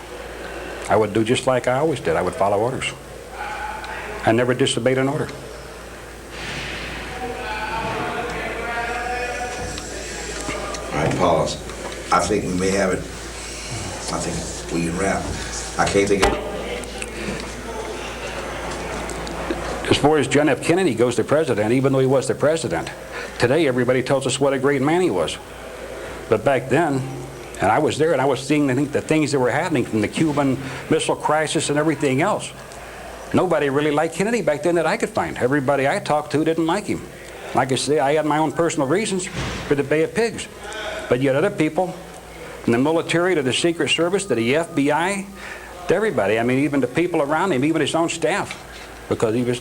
S3: I would do just like I always did. I would follow orders. I never disobeyed an order.
S2: All right, pause. I think we may have it. I think we can wrap. I can't think of it.
S3: As far as John F. Kennedy goes, the president, even though he was the president, today everybody tells us what a great man he was. But back then, and I was there, and I was seeing the things that were happening from the Cuban Missile Crisis and everything else. Nobody really liked Kennedy back then that I could find. Everybody I talked to didn't like him. Like I say, I had my own personal reasons for the Bay of Pigs. But yet other people, from the military to the Secret Service to the FBI, to everybody, I mean, even the people around him, even his own staff, because he was,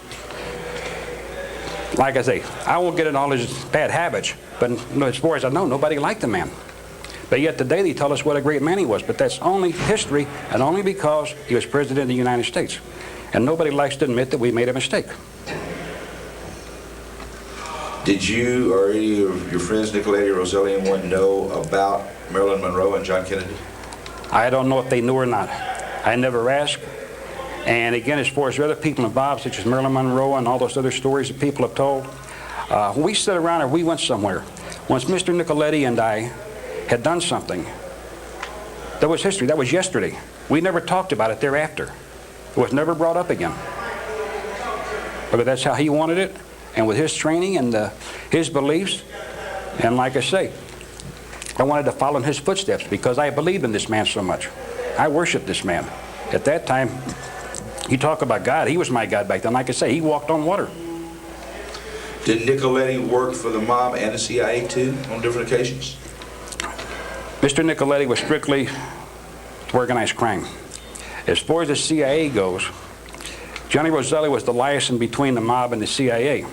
S3: like I say, I won't get into all his bad habits, but as far as I know, nobody liked the man. But yet today they tell us what a great man he was, but that's only history, and only because he was president of the United States. And nobody likes to admit that we made a mistake.
S2: Did you or any of your friends, Nicolette or Roselli, anyone know about Marilyn Monroe and John Kennedy?
S3: I don't know if they knew or not. I never asked. And again, as far as other people involved, such as Marilyn Monroe and all those other stories that people have told, when we sit around or we went somewhere, once Mr. Nicoletti and I had done something, that was history. That was yesterday. We never talked about it thereafter. It was never brought up again. But that's how he wanted it, and with his training and his beliefs, and like I say, I wanted to follow in his footsteps because I believed in this man so much. I worshiped this man. At that time, you talk about God, he was my God back then. Like I say, he walked on water.
S2: Did Nicoletti work for the mob and the CIA too on different occasions?
S3: Mr. Nicoletti was strictly organized crime. As far as the CIA goes, Johnny Roselli was the liaison between the mob and the CIA.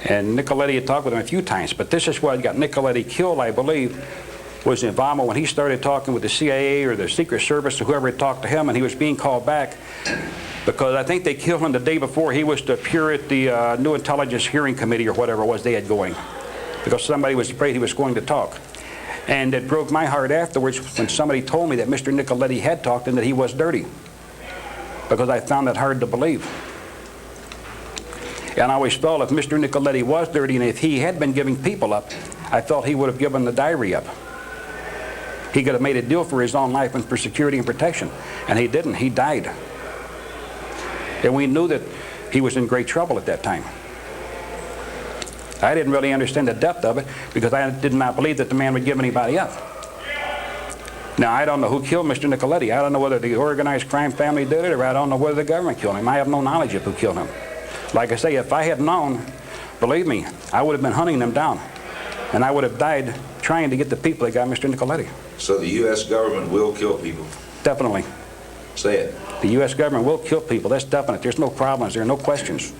S3: And Nicoletti had talked with him a few times, but this is what got Nicoletti killed, I believe, was the involvement when he started talking with the CIA or the Secret Service or whoever had talked to him, and he was being called back because I think they killed him the day before he was to appear at the New Intelligence Hearing Committee or whatever it was they had going, because somebody was afraid he was going to talk. And it broke my heart afterwards when somebody told me that Mr. Nicoletti had talked and that he was dirty, because I found that hard to believe. And I always felt if Mr. Nicoletti was dirty and if he had been giving people up, I felt he would have given the diary up. He could have made a deal for his own life and for security and protection. And he didn't. He died. And we knew that he was in great trouble at that time. I didn't really understand the depth of it because I did not believe that the man would give anybody up. Now, I don't know who killed Mr. Nicoletti. I don't know whether the organized crime family did it, or I don't know whether the government killed him. I have no knowledge of who killed him. Like I say, if I had known, believe me, I would have been hunting them down. And I would have died trying to get the people that got Mr. Nicoletti.
S2: So the U.S. government will kill people?
S3: Definitely.
S2: Say it.
S3: The U.S. government will kill people. That's definite. There's no problems. There are no questions.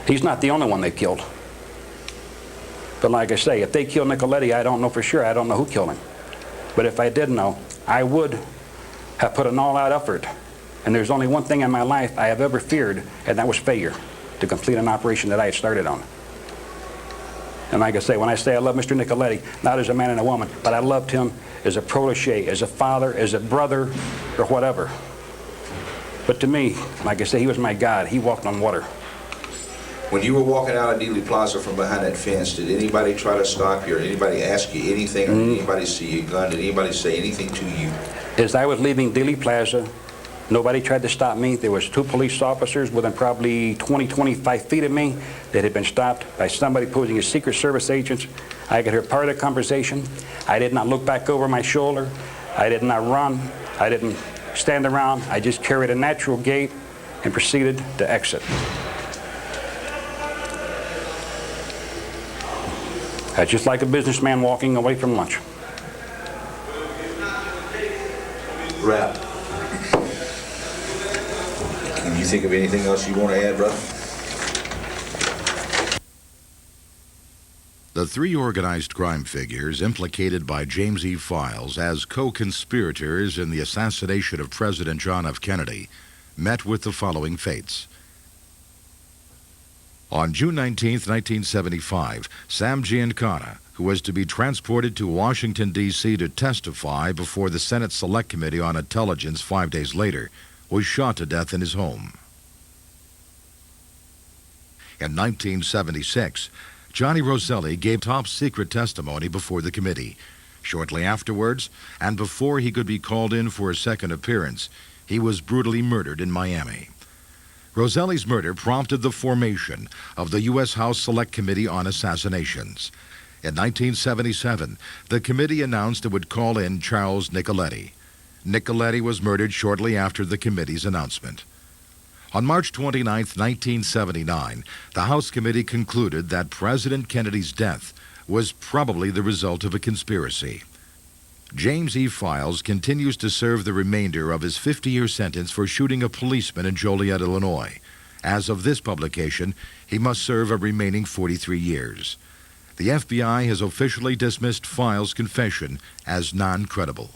S3: He's not the only one they killed. But like I say, if they killed Nicoletti, I don't know for sure. I don't know who killed him. But if I did know, I would have put an all-out effort. And there's only one thing in my life I have ever feared, and that was failure, to complete an operation that I had started on. And like I say, when I say I love Mr. Nicoletti, not as a man and a woman, but I loved him as a protege, as a father, as a brother, or whatever. But to me, like I say, he was my God. He walked on water.
S2: When you were walking out of Dealey Plaza from behind that fence, did anybody try to stop you, or anybody ask you anything, or did anybody see your gun? Did anybody say anything to you?
S3: As I was leaving Dealey Plaza, nobody tried to stop me. There was 2 police officers within probably 20, 25 feet of me that had been stopped by somebody posing as Secret Service agents. I could hear part of the conversation. I did not look back over my shoulder. I did not run. I didn't stand around. I just carried a natural gait and proceeded to exit. That's just like a businessman walking away from lunch.
S2: Wrap. Can you think of anything else you want to add, brother?
S1: The 3 organized crime figures implicated by James E. Files as co-conspirators in the assassination of President John F. Kennedy met with the following fates. On June 19, 1975, Sam Giancana, who was to be transported to Washington, D.C. to testify before the Senate Select Committee on Intelligence 5 days later, was shot to death in his home. In 1976, Johnny Roselli gave top-secret testimony before the committee. Shortly afterwards, and before he could be called in for a second appearance, he was brutally murdered in Miami. Roselli's murder prompted the formation of the U.S. House Select Committee on Assassinations. In 1977, the committee announced it would call in Charles Nicoletti. Nicoletti was murdered shortly after the committee's announcement. On March 29, 1979, the House Committee concluded that President Kennedy's death was probably the result of a conspiracy. James E. Files continues to serve the remainder of his 50-year sentence for shooting a policeman in Joliet, Illinois. As of this publication, he must serve a remaining 43 years. The FBI has officially dismissed Files' confession as non-credible.